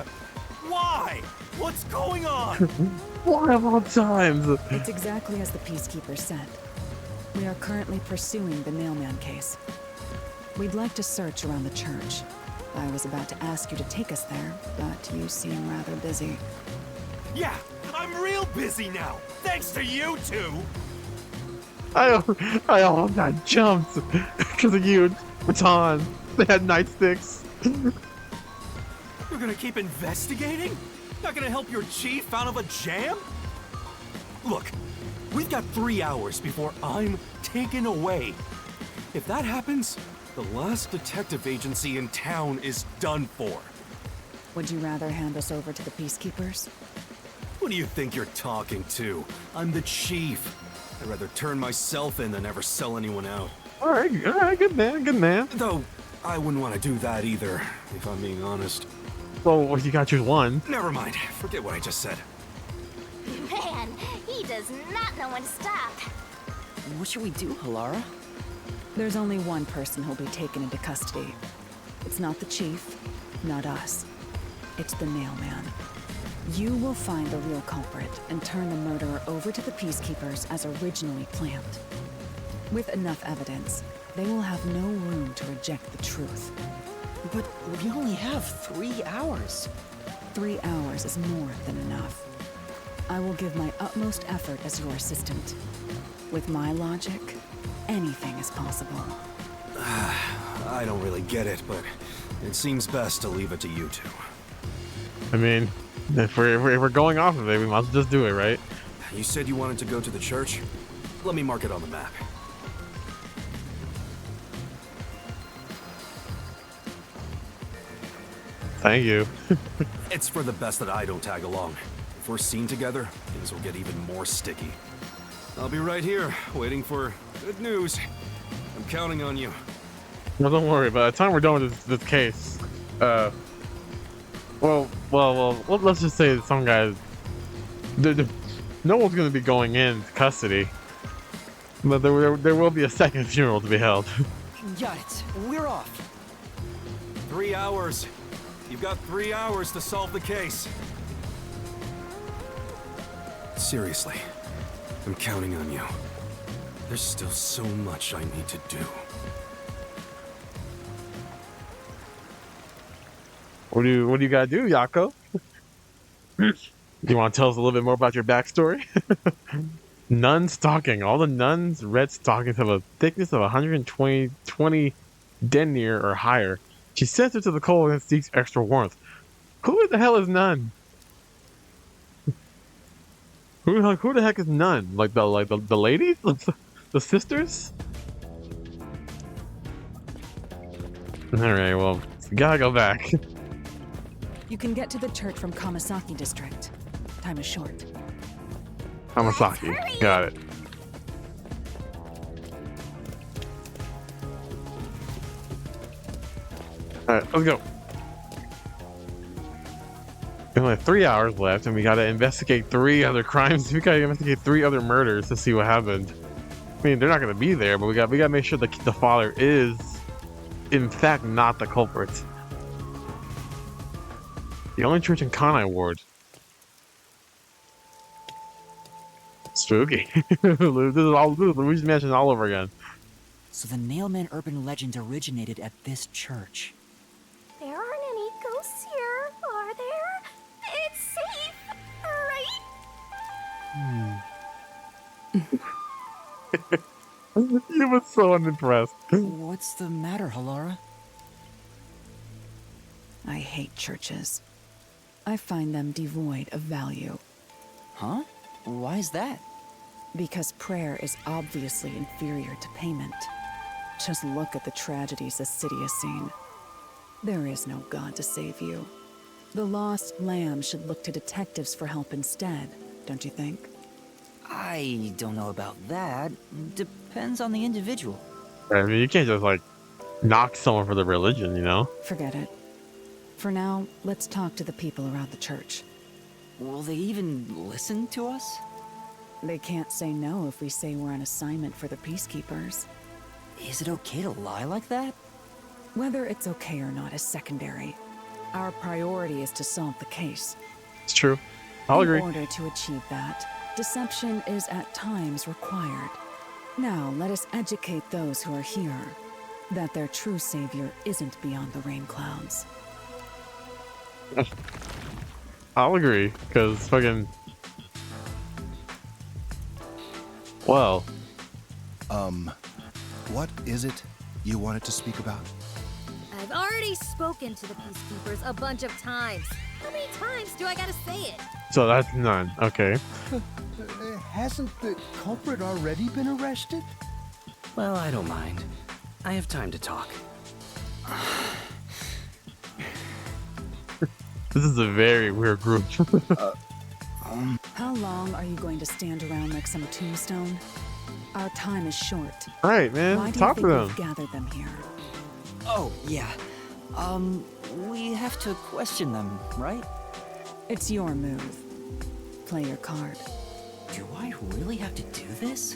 Why? What's going on? Why of all times? It's exactly as the Peacekeeper said. We are currently pursuing the Nailman case. We'd like to search around the church. I was about to ask you to take us there, but you seem rather busy. Yeah, I'm real busy now, thanks to you two! I almost got jumped because of you, Baton. They had nightsticks. You're gonna keep investigating? Not gonna help your chief out of a jam? Look, we've got 3 hours before I'm taken away. If that happens, the last detective agency in town is done for. Would you rather hand us over to the Peacekeepers? Who do you think you're talking to? I'm the chief. I'd rather turn myself in than ever sell anyone out. All right, good man. Though, I wouldn't want to do that either, if I'm being honest. Well, you gotta choose one. Never mind, forget what I just said. Man, he does not know when to stop. What should we do, Halara? There's only one person who'll be taken into custody. It's not the chief, not us. It's the Nailman. You will find the real culprit and turn the murderer over to the Peacekeepers as originally planned. With enough evidence, they will have no room to reject the truth. But we only have 3 hours. 3 hours is more than enough. I will give my utmost effort as your assistant. With my logic, anything is possible. I don't really get it, but it seems best to leave it to you two. I mean, if we're going off of it, we might as well just do it, right? You said you wanted to go to the church? Let me mark it on the map. Thank you. It's for the best that I don't tag along. If we're seen together, things will get even more sticky. I'll be right here, waiting for good news. I'm counting on you. No, don't worry. By the time we're done with this case, well, let's just say that some guys, no one's going to be going into custody, but there will be a second funeral to be held. Got it. We're off. 3 hours. You've got 3 hours to solve the case. Seriously, I'm counting on you. There's still so much I need to do. What do you gotta do, Yako? You want to tell us a little bit more about your backstory? Nun stalking. All the nuns' red stockings have a thickness of 120 denier or higher. She's sensitive to the cold and seeks extra warmth. Who the hell is Nun? Who the heck is Nun? Like the ladies? The sisters? Alright, well, we gotta go back. You can get to the church from Kamasaki District. Time is short. Kamasaki. Got it. Alright, let's go. We only have 3 hours left, and we gotta investigate 3 other crimes. We gotta investigate 3 other murders to see what happened. I mean, they're not gonna be there, but we gotta make sure that the father is, in fact, not the culprit. The only church in Kanai Ward. Spooky. This is Luigi's Mansion all over again. So the Nailman urban legend originated at this church. There aren't any ghosts here, are there? It's safe, right? You were so unimpressed. What's the matter, Halara? I hate churches. I find them devoid of value. Huh? Why is that? Because prayer is obviously inferior to payment. Just look at the tragedies the city has seen. There is no God to save you. The lost lamb should look to detectives for help instead, don't you think? I don't know about that. Depends on the individual. I mean, you can't just, like, knock someone for their religion, you know? Forget it. For now, let's talk to the people around the church. Will they even listen to us? They can't say no if we say we're on assignment for the Peacekeepers. Is it okay to lie like that? Whether it's okay or not is secondary. Our priority is to solve the case. It's true. I'll agree. In order to achieve that, deception is at times required. Now, let us educate those who are here that their true savior isn't beyond the rain clouds. I'll agree, because fucking... Well... What is it you wanted to speak about? I've already spoken to the Peacekeepers a bunch of times. How many times do I gotta say it? So that's none. Okay. Hasn't the culprit already been arrested? Well, I don't mind. I have time to talk. This is a very weird group. How long are you going to stand around like some tombstone? Our time is short. Right, man. Why do Talk you to think them. we've gathered them here? Oh, yeah. We have to question them, right? It's your move. Play your card. Do I really have to do this?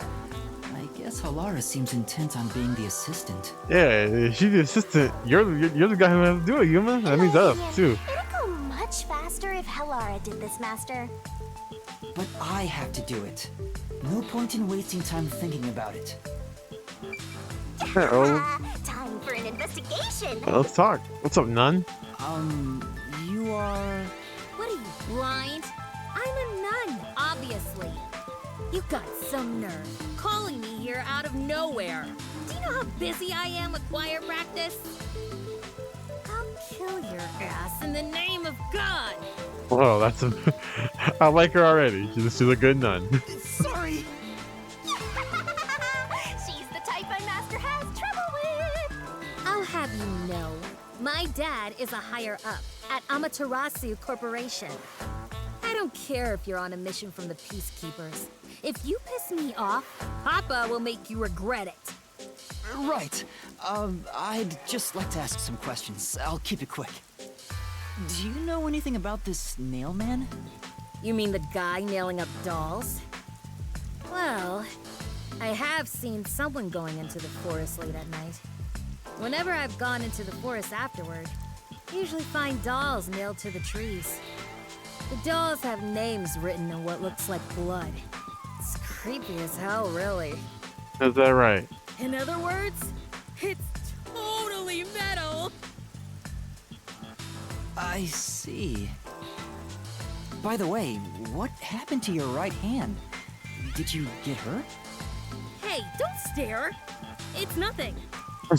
I guess Halara seems intent on being the assistant. Yeah, she's the assistant. You're the guy who has to do it, Yuma. That means us, too. It'd go much faster if Halara did this, Master. But I have to do it. No point in wasting time thinking about it. Uh-oh. Time for an investigation. Let's talk. What's up, nun? You are... What are you, blind? I'm a nun, obviously. You got some nerve calling me here out of nowhere. Do you know how busy I am with choir practice? I'll kill your ass in the name of God. Oh, that's a... I like her already. She's a good nun. Sorry. She's the type my master has trouble with. I'll have you know, my dad is a higher up at Amaterasu Corporation. I don't care if you're on a mission from the Peacekeepers. If you piss me off, Papa will make you regret it. Right. I'd just like to ask some questions. I'll keep it quick. Do you know anything about this nail man? You mean the guy nailing up dolls? Well, I have seen someone going into the forest late at night. Whenever I've gone into the forest afterward, I usually find dolls nailed to the trees. The dolls have names written in what looks like blood. It's creepy as hell, really. Is that right? In other words, it's totally metal! I see. By the way, what happened to your right hand? Did you get hurt? Hey, don't stare! It's nothing.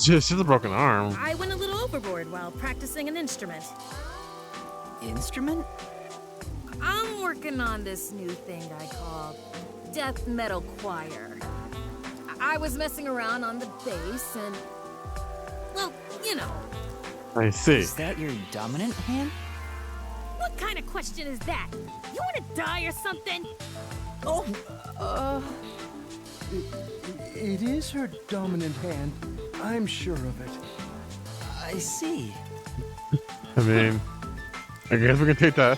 She's a broken arm. I went a little overboard while practicing an instrument. Instrument? I'm working on this new thing I call death metal choir. I was messing around on the bass and, well, you know. I see. Is that your dominant hand? What kind of question is that? You want to die or something? Oh, It is her dominant hand. I'm sure of it. I see. I mean, I guess we can take that.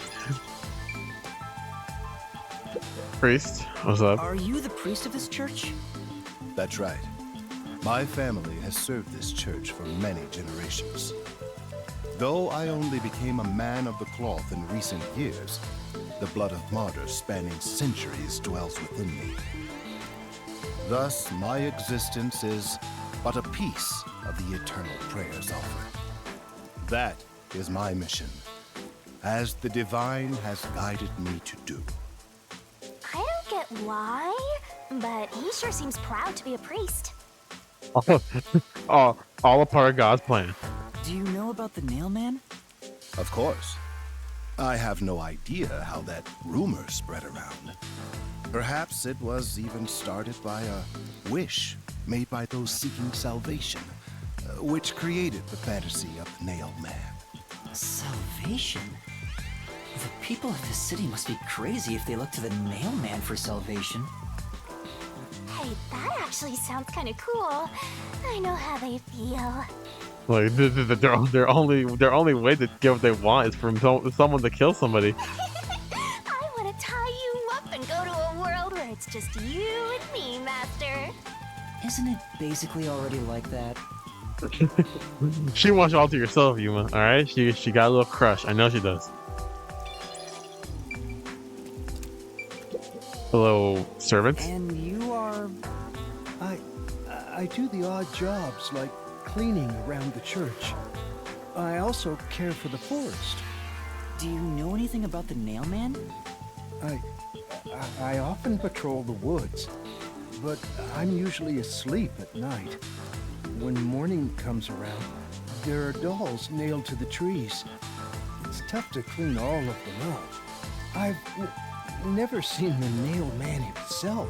Priest, what's up? Are you the priest of this church? That's right. My family has served this church for many generations. Though I only became a man of the cloth in recent years, the blood of martyrs spanning centuries dwells within me. Thus, my existence is but a piece of the eternal prayers offered. That is my mission, as the divine has guided me to do. I don't get why, but he sure seems proud to be a priest. all a part of God's plan. Do you know about the nail man? Of course. I have no idea how that rumor spread around. Perhaps it was even started by a wish made by those seeking salvation, which created the fantasy of the Nail Man. Salvation? The people of this city must be crazy if they look to the Nail Man for salvation. Hey, that actually sounds kind of cool. I know how they feel. Like their only way to get what they want is for someone to kill somebody. I want to tie you up and go to a world where it's it's just you and me, Master. Isn't it basically already like that? She wants you all to yourself, Yuma. All right, she got a little crush. I know she does. Hello, servant. And you are... I do the odd jobs like cleaning around the church. I also care for the forest. Do you know anything about the nail man? I often patrol the woods, but I'm usually asleep at night. When morning comes around, there are dolls nailed to the trees. It's tough to clean all of them up. I've never seen the nail man himself,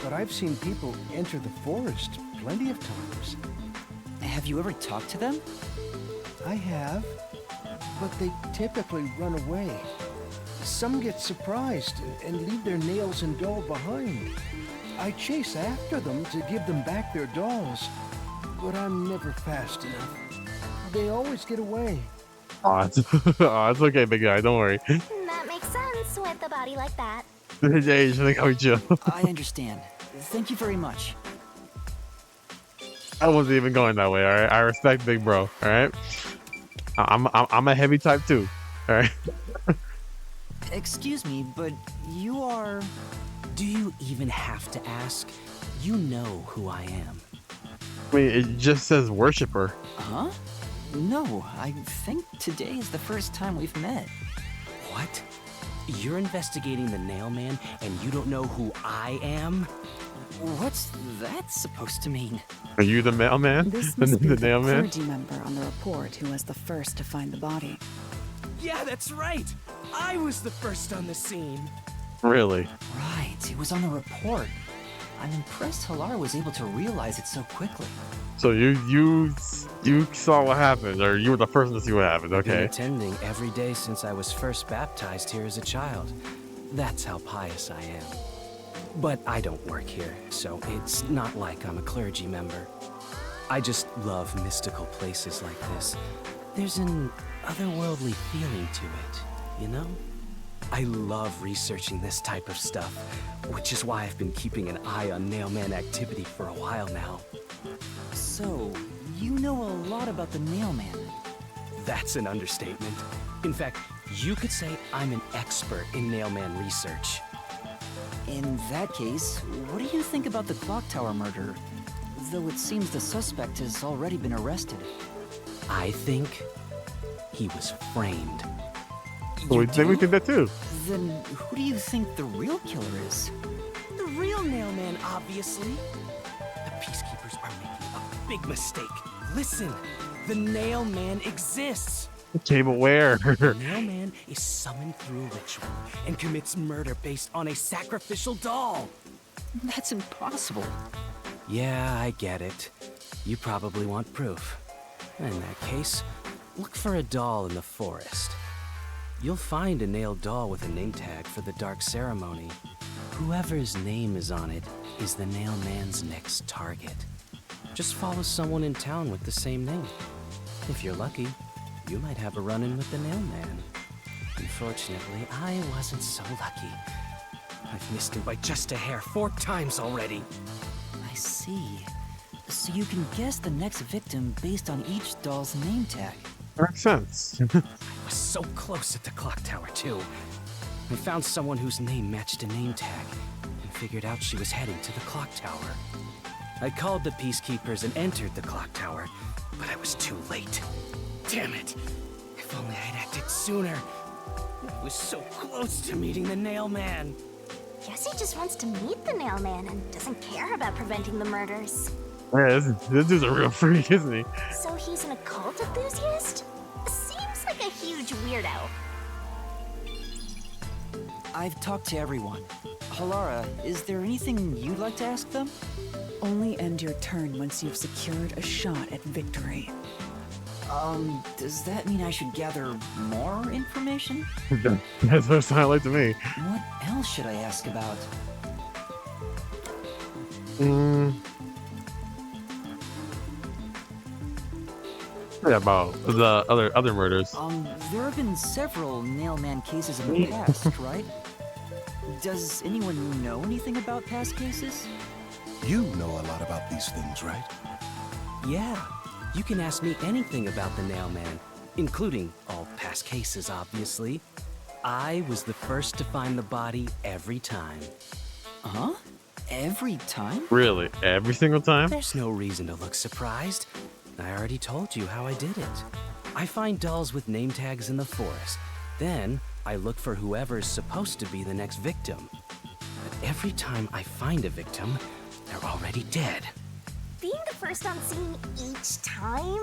but I've seen people enter the forest plenty of times. Have you ever talked to them? I have, but they typically run away. Some get surprised and leave their nails and doll behind. I chase after them to give them back their dolls, but I'm never fast enough. They always get away. Aw, it's okay, big guy. Don't worry. That makes sense with a body like that. Yeah, you should go chill. I understand. Thank you very much. I wasn't even going that way. All right, I respect big bro. All right, I'm a heavy type too. All right. Excuse me, but you are... Do you even have to ask? You know who I am. I mean, it just says worshiper. Huh? No, I think today is the first time we've met. What? You're investigating the nail man and you don't know who I am? What's that supposed to mean? Are you the mailman? This must be the the mailman? clergy member on the report who was the first to find the body. Yeah, that's right. I was the first on the scene. Really? Right, it was on the report. I'm impressed Halara was able to realize it so quickly. So you saw what happened, or you were the first to see what happened? I've been Okay. attending every day since I was first baptized here as a child. That's how pious I am. But I don't work here, so it's not like I'm a clergy member. I just love mystical places like this. There's an otherworldly feeling to it, you know? I love researching this type of stuff, which is why I've been keeping an eye on Nailman activity for a while now. So, you know a lot about the Nailman. That's an understatement. In fact, you could say I'm an expert in Nailman research. In that case, what do you think about the Clocktower murder? Though it seems the suspect has already been arrested. I think he was framed. We think that too. Then who do you think the real killer is? The real Nailman, obviously. The peacekeepers are making a big mistake. Listen, the Nailman exists. Okay, but where? Nailman is summoned through ritual and commits murder based on a sacrificial doll. That's impossible. Yeah, I get it. You probably want proof. In that case, look for a doll in the forest. You'll find a nailed doll with a name tag for the dark ceremony. Whoever's name is on it is the Nailman's next target. Just follow someone in town with the same name. If you're lucky, you might have a run-in with the Nailman. Unfortunately, I wasn't so lucky. I've missed him by just a hair 4 times already. I see. So you can guess the next victim based on each doll's name tag. Makes sense. I was so close at the Clocktower, too. I found someone whose name matched a name tag and figured out she was heading to the Clocktower. I called the peacekeepers and entered the Clocktower, but I was too late. Damn it! If only I'd acted sooner. I was so close to meeting the Nailman. Guess he just wants to meet the Nailman and doesn't care about preventing the murders. Yeah, this dude's a real freak, isn't he? So he's an occult enthusiast? Seems like a huge weirdo. I've talked to everyone. Halara, is there anything you'd like to ask them? Only end your turn once you've secured a shot at victory. Does that mean I should gather more information? That's what it sounded like to me. What else should I ask about? Yeah, about the other murders. There have been several Nailman cases in the past, right? Does anyone know anything about past cases? You know a lot about these things, right? Yeah, you can ask me anything about the Nail Man, including all past cases, obviously. I was the first to find the body every time. Huh? Every time? Really? Every single time? There's no reason to look surprised. I already told you how I did it. I find dolls with name tags in the forest. Then, I look for whoever's supposed to be the next victim. But every time I find a victim, they're already dead. Being the first on scene each time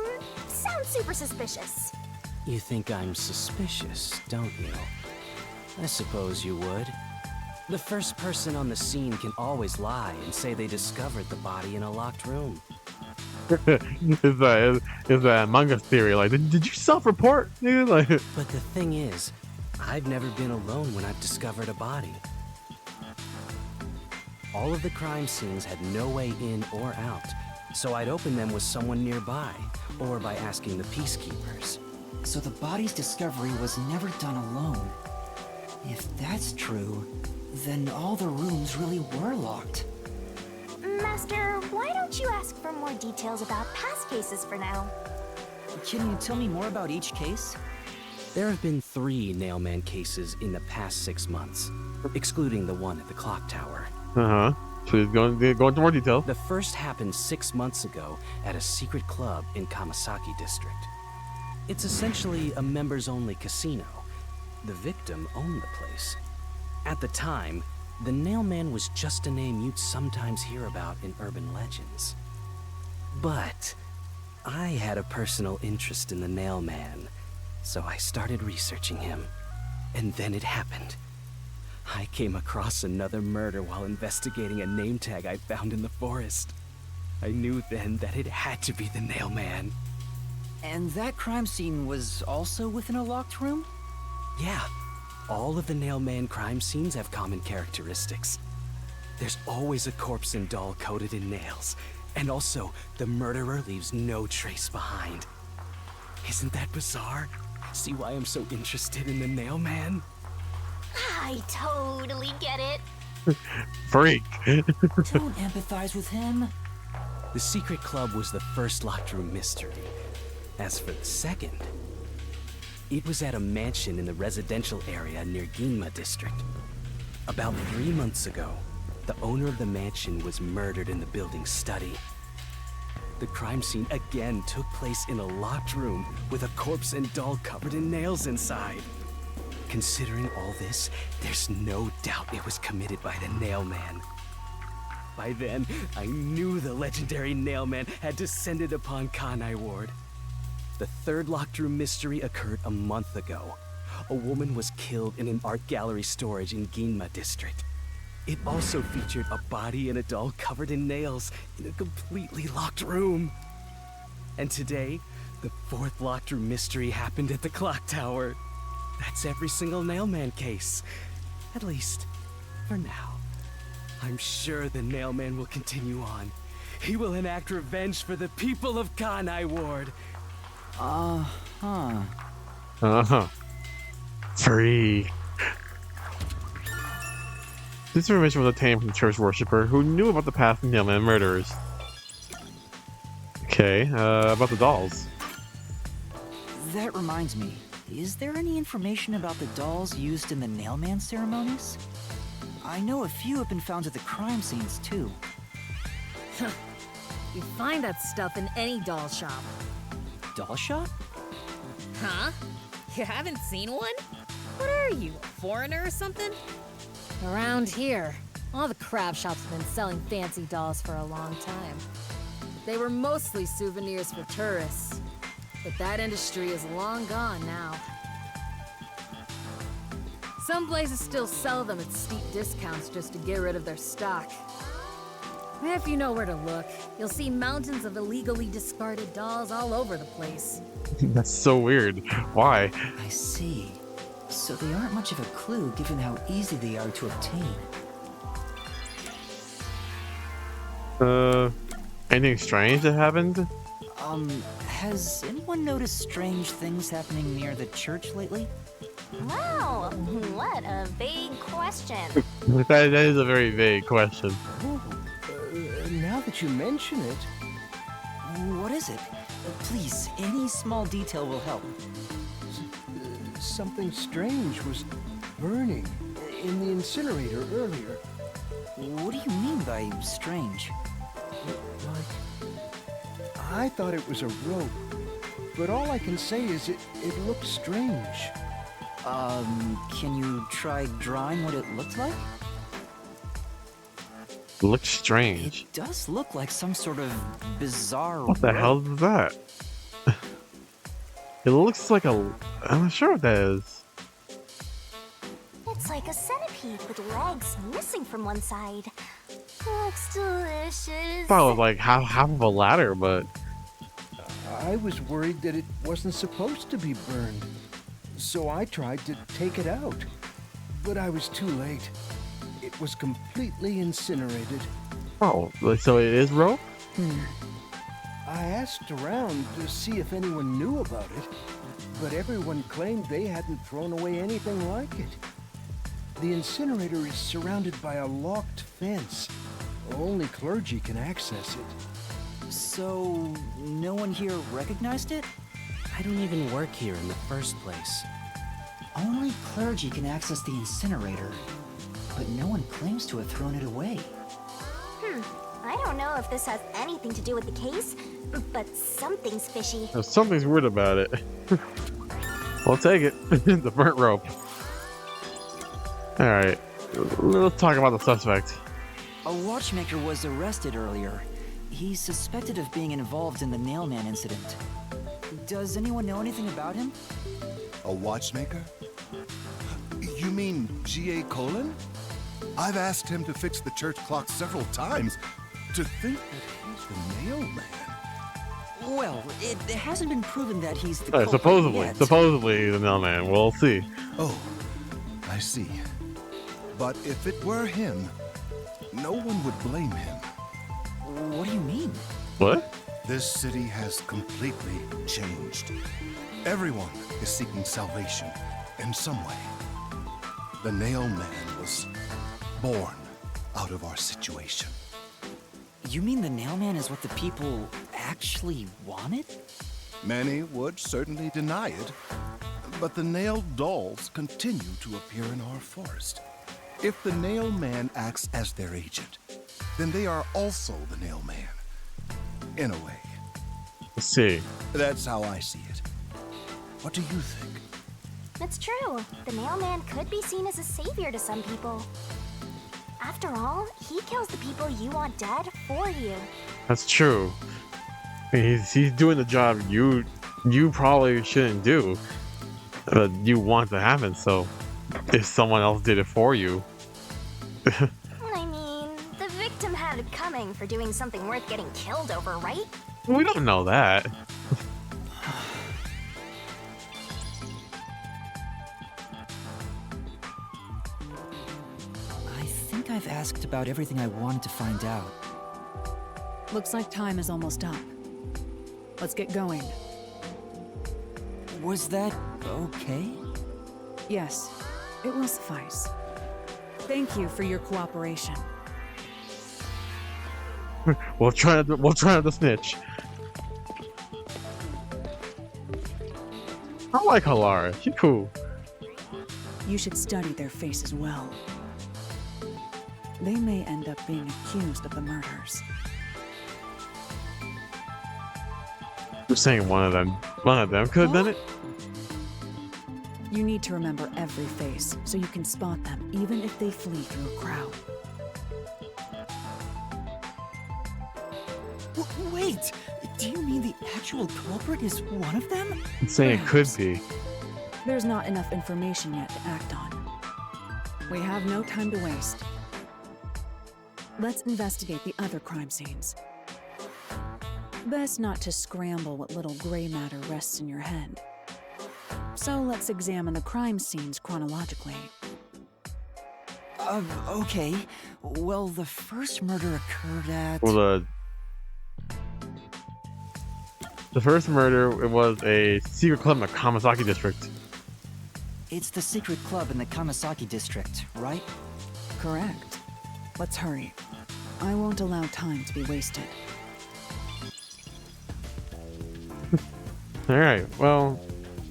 sounds super suspicious. You think I'm suspicious, don't you? I suppose you would. The first person on the scene can always lie and say they discovered the body in a locked room. It's a manga theory. Like, did you self-report, dude? Like, But the thing is, I've never been alone when I've discovered a body. All of the crime scenes had no way in or out, so I'd open them with someone nearby, or by asking the peacekeepers. So the body's discovery was never done alone. If that's true, then all the rooms really were locked. Master, why don't you ask for more details about past cases for now? Can you tell me more about each case? There have been 3 Nailman cases in the past 6 months, excluding the one at the Clocktower. uh-huh. Please go into more detail. The first happened 6 months ago at a secret club in Kamasaki district. It's essentially a members-only casino. The victim owned the place. At the time, the Nailman was just a name you'd sometimes hear about in urban legends. But I had a personal interest in the Nailman, so I started researching him. And then it happened. I came across another murder while investigating a name tag I found in the forest. I knew then that it had to be the Nailman. And that crime scene was also within a locked room? Yeah, all of the Nailman crime scenes have common characteristics. There's always a corpse and doll coated in nails, and also the murderer leaves no trace behind. Isn't that bizarre? See why I'm so interested in the Nailman? I totally get it. Freak. Don't empathize with him. The secret club was the first locked room mystery. As for the second, it was at a mansion in the residential area near Ginma district. About 3 months ago, the owner of the mansion was murdered in the building's study. The crime scene again took place in a locked room with a corpse and doll covered in nails inside. Considering all this, there's no doubt it was committed by the Nailman. By then, I knew the legendary Nailman had descended upon Kanai Ward. The third locked room mystery occurred a month ago. A woman was killed in an art gallery storage in Ginma district. It also featured a body and a doll covered in nails in a completely locked room. And today, the fourth locked room mystery happened at the Clocktower. That's every single Nailman case. At least, for now. I'm sure the Nailman will continue on. He will enact revenge for the people of Kanai Ward. Uh-huh. Uh-huh. Freak. This information was obtained from the church worshiper who knew about the past Nailman murderers. Okay, about the dolls. That reminds me. Is there any information about the dolls used in the Nailman ceremonies? I know a few have been found at the crime scenes, too. You find that stuff in any doll shop. Doll shop? Huh? You haven't seen one? What are you, a foreigner or something? Around here, all the crab shops have been selling fancy dolls for a long time. They were mostly souvenirs for tourists. But that industry is long gone now. Some places still sell them at steep discounts just to get rid of their stock. If you know where to look, you'll see mountains of illegally discarded dolls all over the place. That's so weird. Why? I see. So they aren't much of a clue given how easy they are to obtain. Anything strange that happened? Has anyone noticed strange things happening near the church lately? Wow, what a vague question. That is a very vague question. Oh, now that you mention it, What is it? Please, any small detail will help. something strange was burning in the incinerator earlier. What do you mean by strange? Like, I thought it was a rope, but all I can say is it looked strange. Can you try drawing what it looked like? Looks strange. It does look like some sort of bizarre What the hell is that? It looks like a. I'm not sure what that is. It's like a centipede with legs missing from one side. Looks delicious. I thought it was like half of a ladder, but I was worried that it wasn't supposed to be burned, so I tried to take it out. But I was too late. It was completely incinerated. oh, so it is rope. I asked around to see if anyone knew about it, but everyone claimed they hadn't thrown away anything like it. The incinerator is surrounded by a locked fence. Only clergy can access it. So, no one here recognized it? I don't even work here in the first place. Only clergy can access the incinerator, but no one claims to have thrown it away. I don't know if this has anything to do with the case, but something's fishy. Something's weird about it. I'll take it. The burnt rope. All right, let's talk about the suspect. A watchmaker was arrested earlier. He's suspected of being involved in the Nailman incident. Does anyone know anything about him? A watchmaker? You mean G.A. Colin? I've asked him to fix the church clock several times. To think that he's the Nailman. Well, it hasn't been proven that he's the culprit Supposedly, yet. supposedly the mailman. We'll see. Oh, I see. But if it were him, no one would blame him. What do you mean? What? This city has completely changed. Everyone is seeking salvation in some way. The Nailman was born out of our situation. You mean the Nailman is what the people actually wanted? Many would certainly deny it, but the nailed dolls continue to appear in our forest. If the Nailman acts as their agent, then they are also the Nailman. In a way. Let's see. That's how I see it. What do you think? It's true. The mailman could be seen as a savior to some people. After all, he kills the people you want dead for you. That's true. I mean, he's doing the job you probably shouldn't do, but you want to happen. So, if someone else did it for you, I mean, the victim had it coming for doing something worth getting killed over, right? we don't know that. I think I've asked about everything I wanted to find out. Looks like time is almost up. Let's get going. Was that okay? Yes, it will suffice. Thank you for your cooperation. We'll try not to snitch. I like Halara. She's cool. You should study their faces well. They may end up being accused of the murders. You're saying one of them could have done it? You need to remember every face so you can spot them even if they flee through a crowd. Wait! Do you mean the actual culprit is one of them? I'm saying it could be. There's not enough information yet to act on. We have no time to waste. Let's investigate the other crime scenes. Best not to scramble what little gray matter rests in your head. So let's examine the crime scenes chronologically. Okay. Well, the first murder occurred at... Well, the first murder, it was a secret club in the Kamasaki district. It's the secret club in the Kamasaki district, right? Correct. Let's hurry. I won't allow time to be wasted. Alright, well,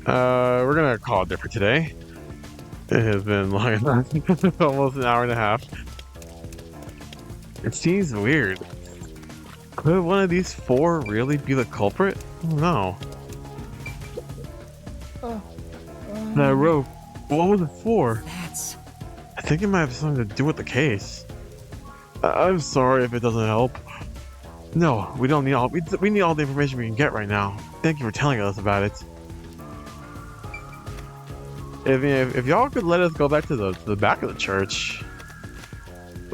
we're gonna call it there for today. It has been long enough. Almost an hour and a half. It seems weird. Could one of these four really be the culprit? I don't know. That rope, what was it for? That's... I think it might have something to do with the case. I'm sorry if it doesn't help. No, we don't need all. We need all the information we can get right now. Thank you for telling us about it. If y'all could let us go back to the back of the church.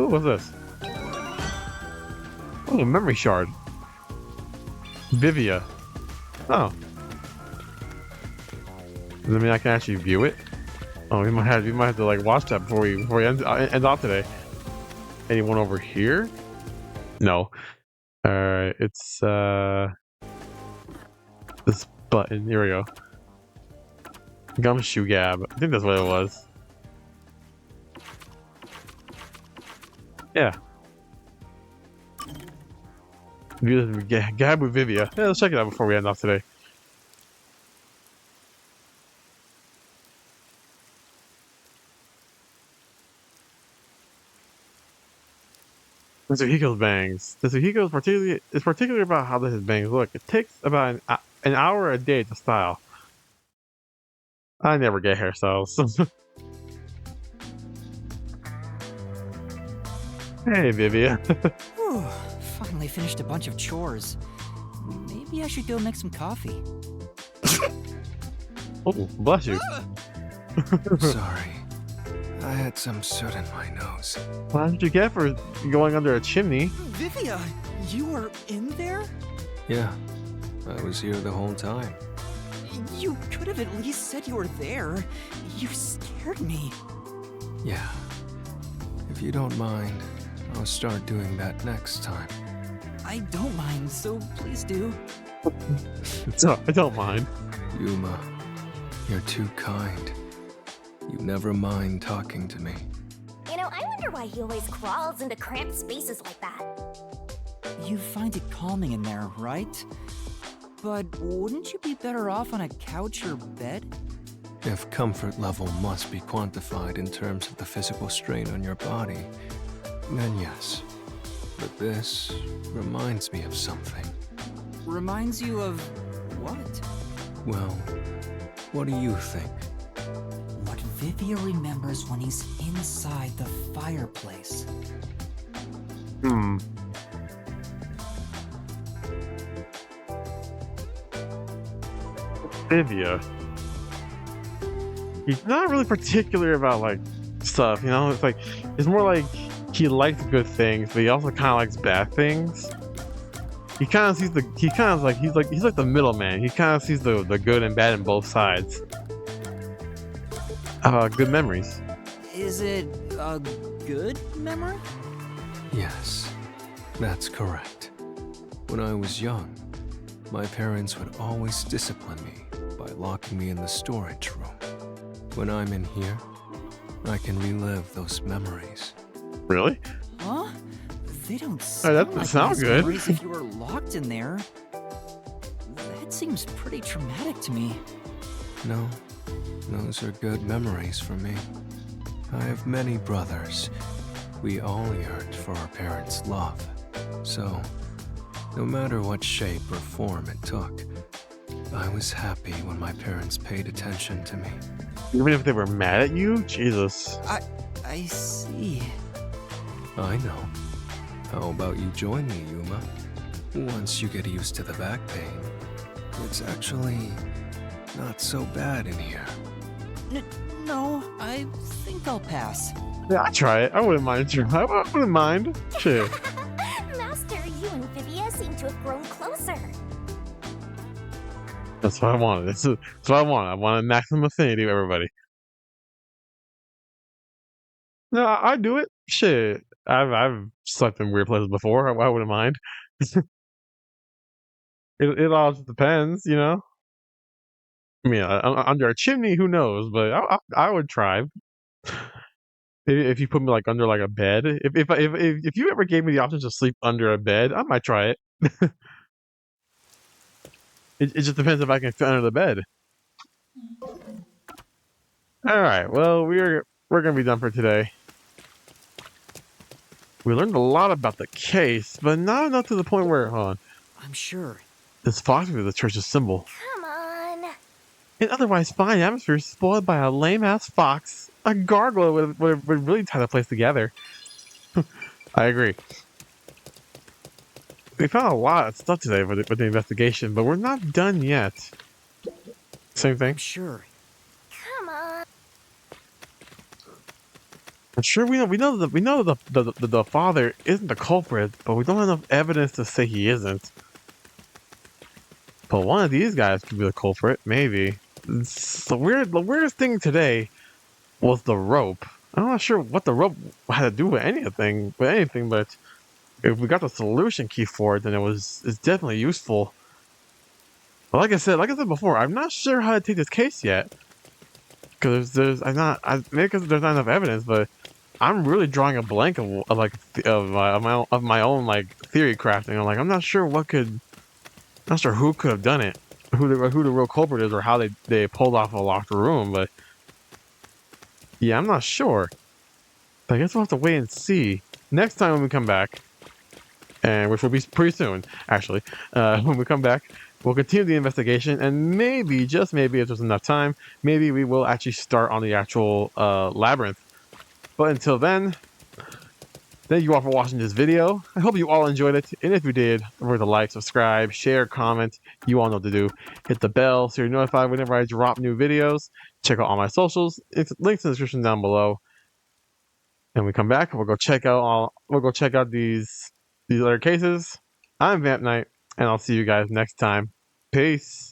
Ooh, what's this? Oh, a memory shard. Vivia. Oh. Does that mean I can actually view it? Oh, we might have to like watch that before we end off today. Anyone over here? No. Alright, it's this button. Here we go. Gumshoe Gab. I think that's what it was. Yeah. Gab with Vivia. Yeah, let's check it out before we end off today. Tetsuhiko's bangs. Tetsuhiko is particularly about how his bangs look. It takes about an hour a day to style. I never get hairstyles. Hey, Vivia. Whew, finally finished a bunch of chores. Maybe I should go make some coffee. Oh, bless you. Sorry. I had some soot in my nose. What did you get for going under a chimney? Vivia, you were in there? Yeah, I was here the whole time. You could have at least said you were there. You scared me. Yeah. If you don't mind, I'll start doing that next time. I don't mind, so please do. I don't mind. Yuma, you're too kind. You never mind talking to me. You know, I wonder why he always crawls into cramped spaces like that. You find it calming in there, right? But wouldn't you be better off on a couch or bed? If comfort level must be quantified in terms of the physical strain on your body, then yes. But this reminds me of something. Reminds you of what? Well, what do you think? What Vivia remembers when he's inside the fireplace. Vivia. He's not really particular about like stuff, you know? It's like it's more like he likes good things, but he also kinda likes bad things. He kinda sees he's like the middleman. He kinda sees the good and bad in both sides. Good memories. Is it a good memory? Yes, that's correct. When I was young, my parents would always discipline me by locking me in the storage room. When I'm in here, I can relive those memories. Really? Huh? They don't That sound doesn't like sound nice good. memories if you were locked in there. That seems pretty traumatic to me. No, those are good memories for me. I have many brothers. We all yearned for our parents' love. So, no matter what shape or form it took, I was happy when my parents paid attention to me. Even if they were mad at you? Jesus. I see. I know. How about you join me, Yuma? Once you get used to the back pain, it's actually not so bad in here. No, I think I'll pass. Yeah, I'd try it. I wouldn't mind. I wouldn't mind. Shit. Master, you and Vivia seem to have grown closer. That's what I wanted. That's what I want. I want a maximum affinity with everybody. No, I'd do it. Shit. I've slept in weird places before. I wouldn't mind. It all just depends, you know? I mean, under a chimney, who knows? But I would try. If you put me like under like a bed, if you ever gave me the option to sleep under a bed, I might try it. It just depends if I can fit under the bed. All right, well we're gonna be done for today. We learned a lot about the case, but not enough to the point where, hold on, I'm sure. this fox is the church's symbol. Come on. An otherwise fine atmosphere is spoiled by a lame-ass fox. A gargoyle would really tie the place together. I agree. We found a lot of stuff today with the investigation, but we're not done yet. Same thing. I'm sure. Come on. I'm sure we know the father isn't the culprit, but we don't have enough evidence to say he isn't. But one of these guys could be the culprit, maybe. The weirdest thing today was the rope. I'm not sure what the rope had to do with anything, but if we got the solution key for it, then it's definitely useful. But like I said before, I'm not sure how to take this case yet. Because maybe because there's not enough evidence, but I'm really drawing a blank of my own like theory crafting. I'm not sure who could have done it, who the real culprit is, or how they pulled off a locked room. But yeah, I'm not sure. But I guess we'll have to wait and see next time when we come back, and which will be pretty soon, actually. When we come back, we'll continue the investigation, and maybe, just maybe, if there's enough time, maybe we will actually start on the actual labyrinth. But until then, thank you all for watching this video. I hope you all enjoyed it, and if you did, remember to like, subscribe, share, comment. You all know what to do. Hit the bell so you're notified whenever I drop new videos. Check out all my socials. It's links in the description down below. And we come back, we'll go check out these other cases. I'm Vamp Knight, and I'll see you guys next time. Peace.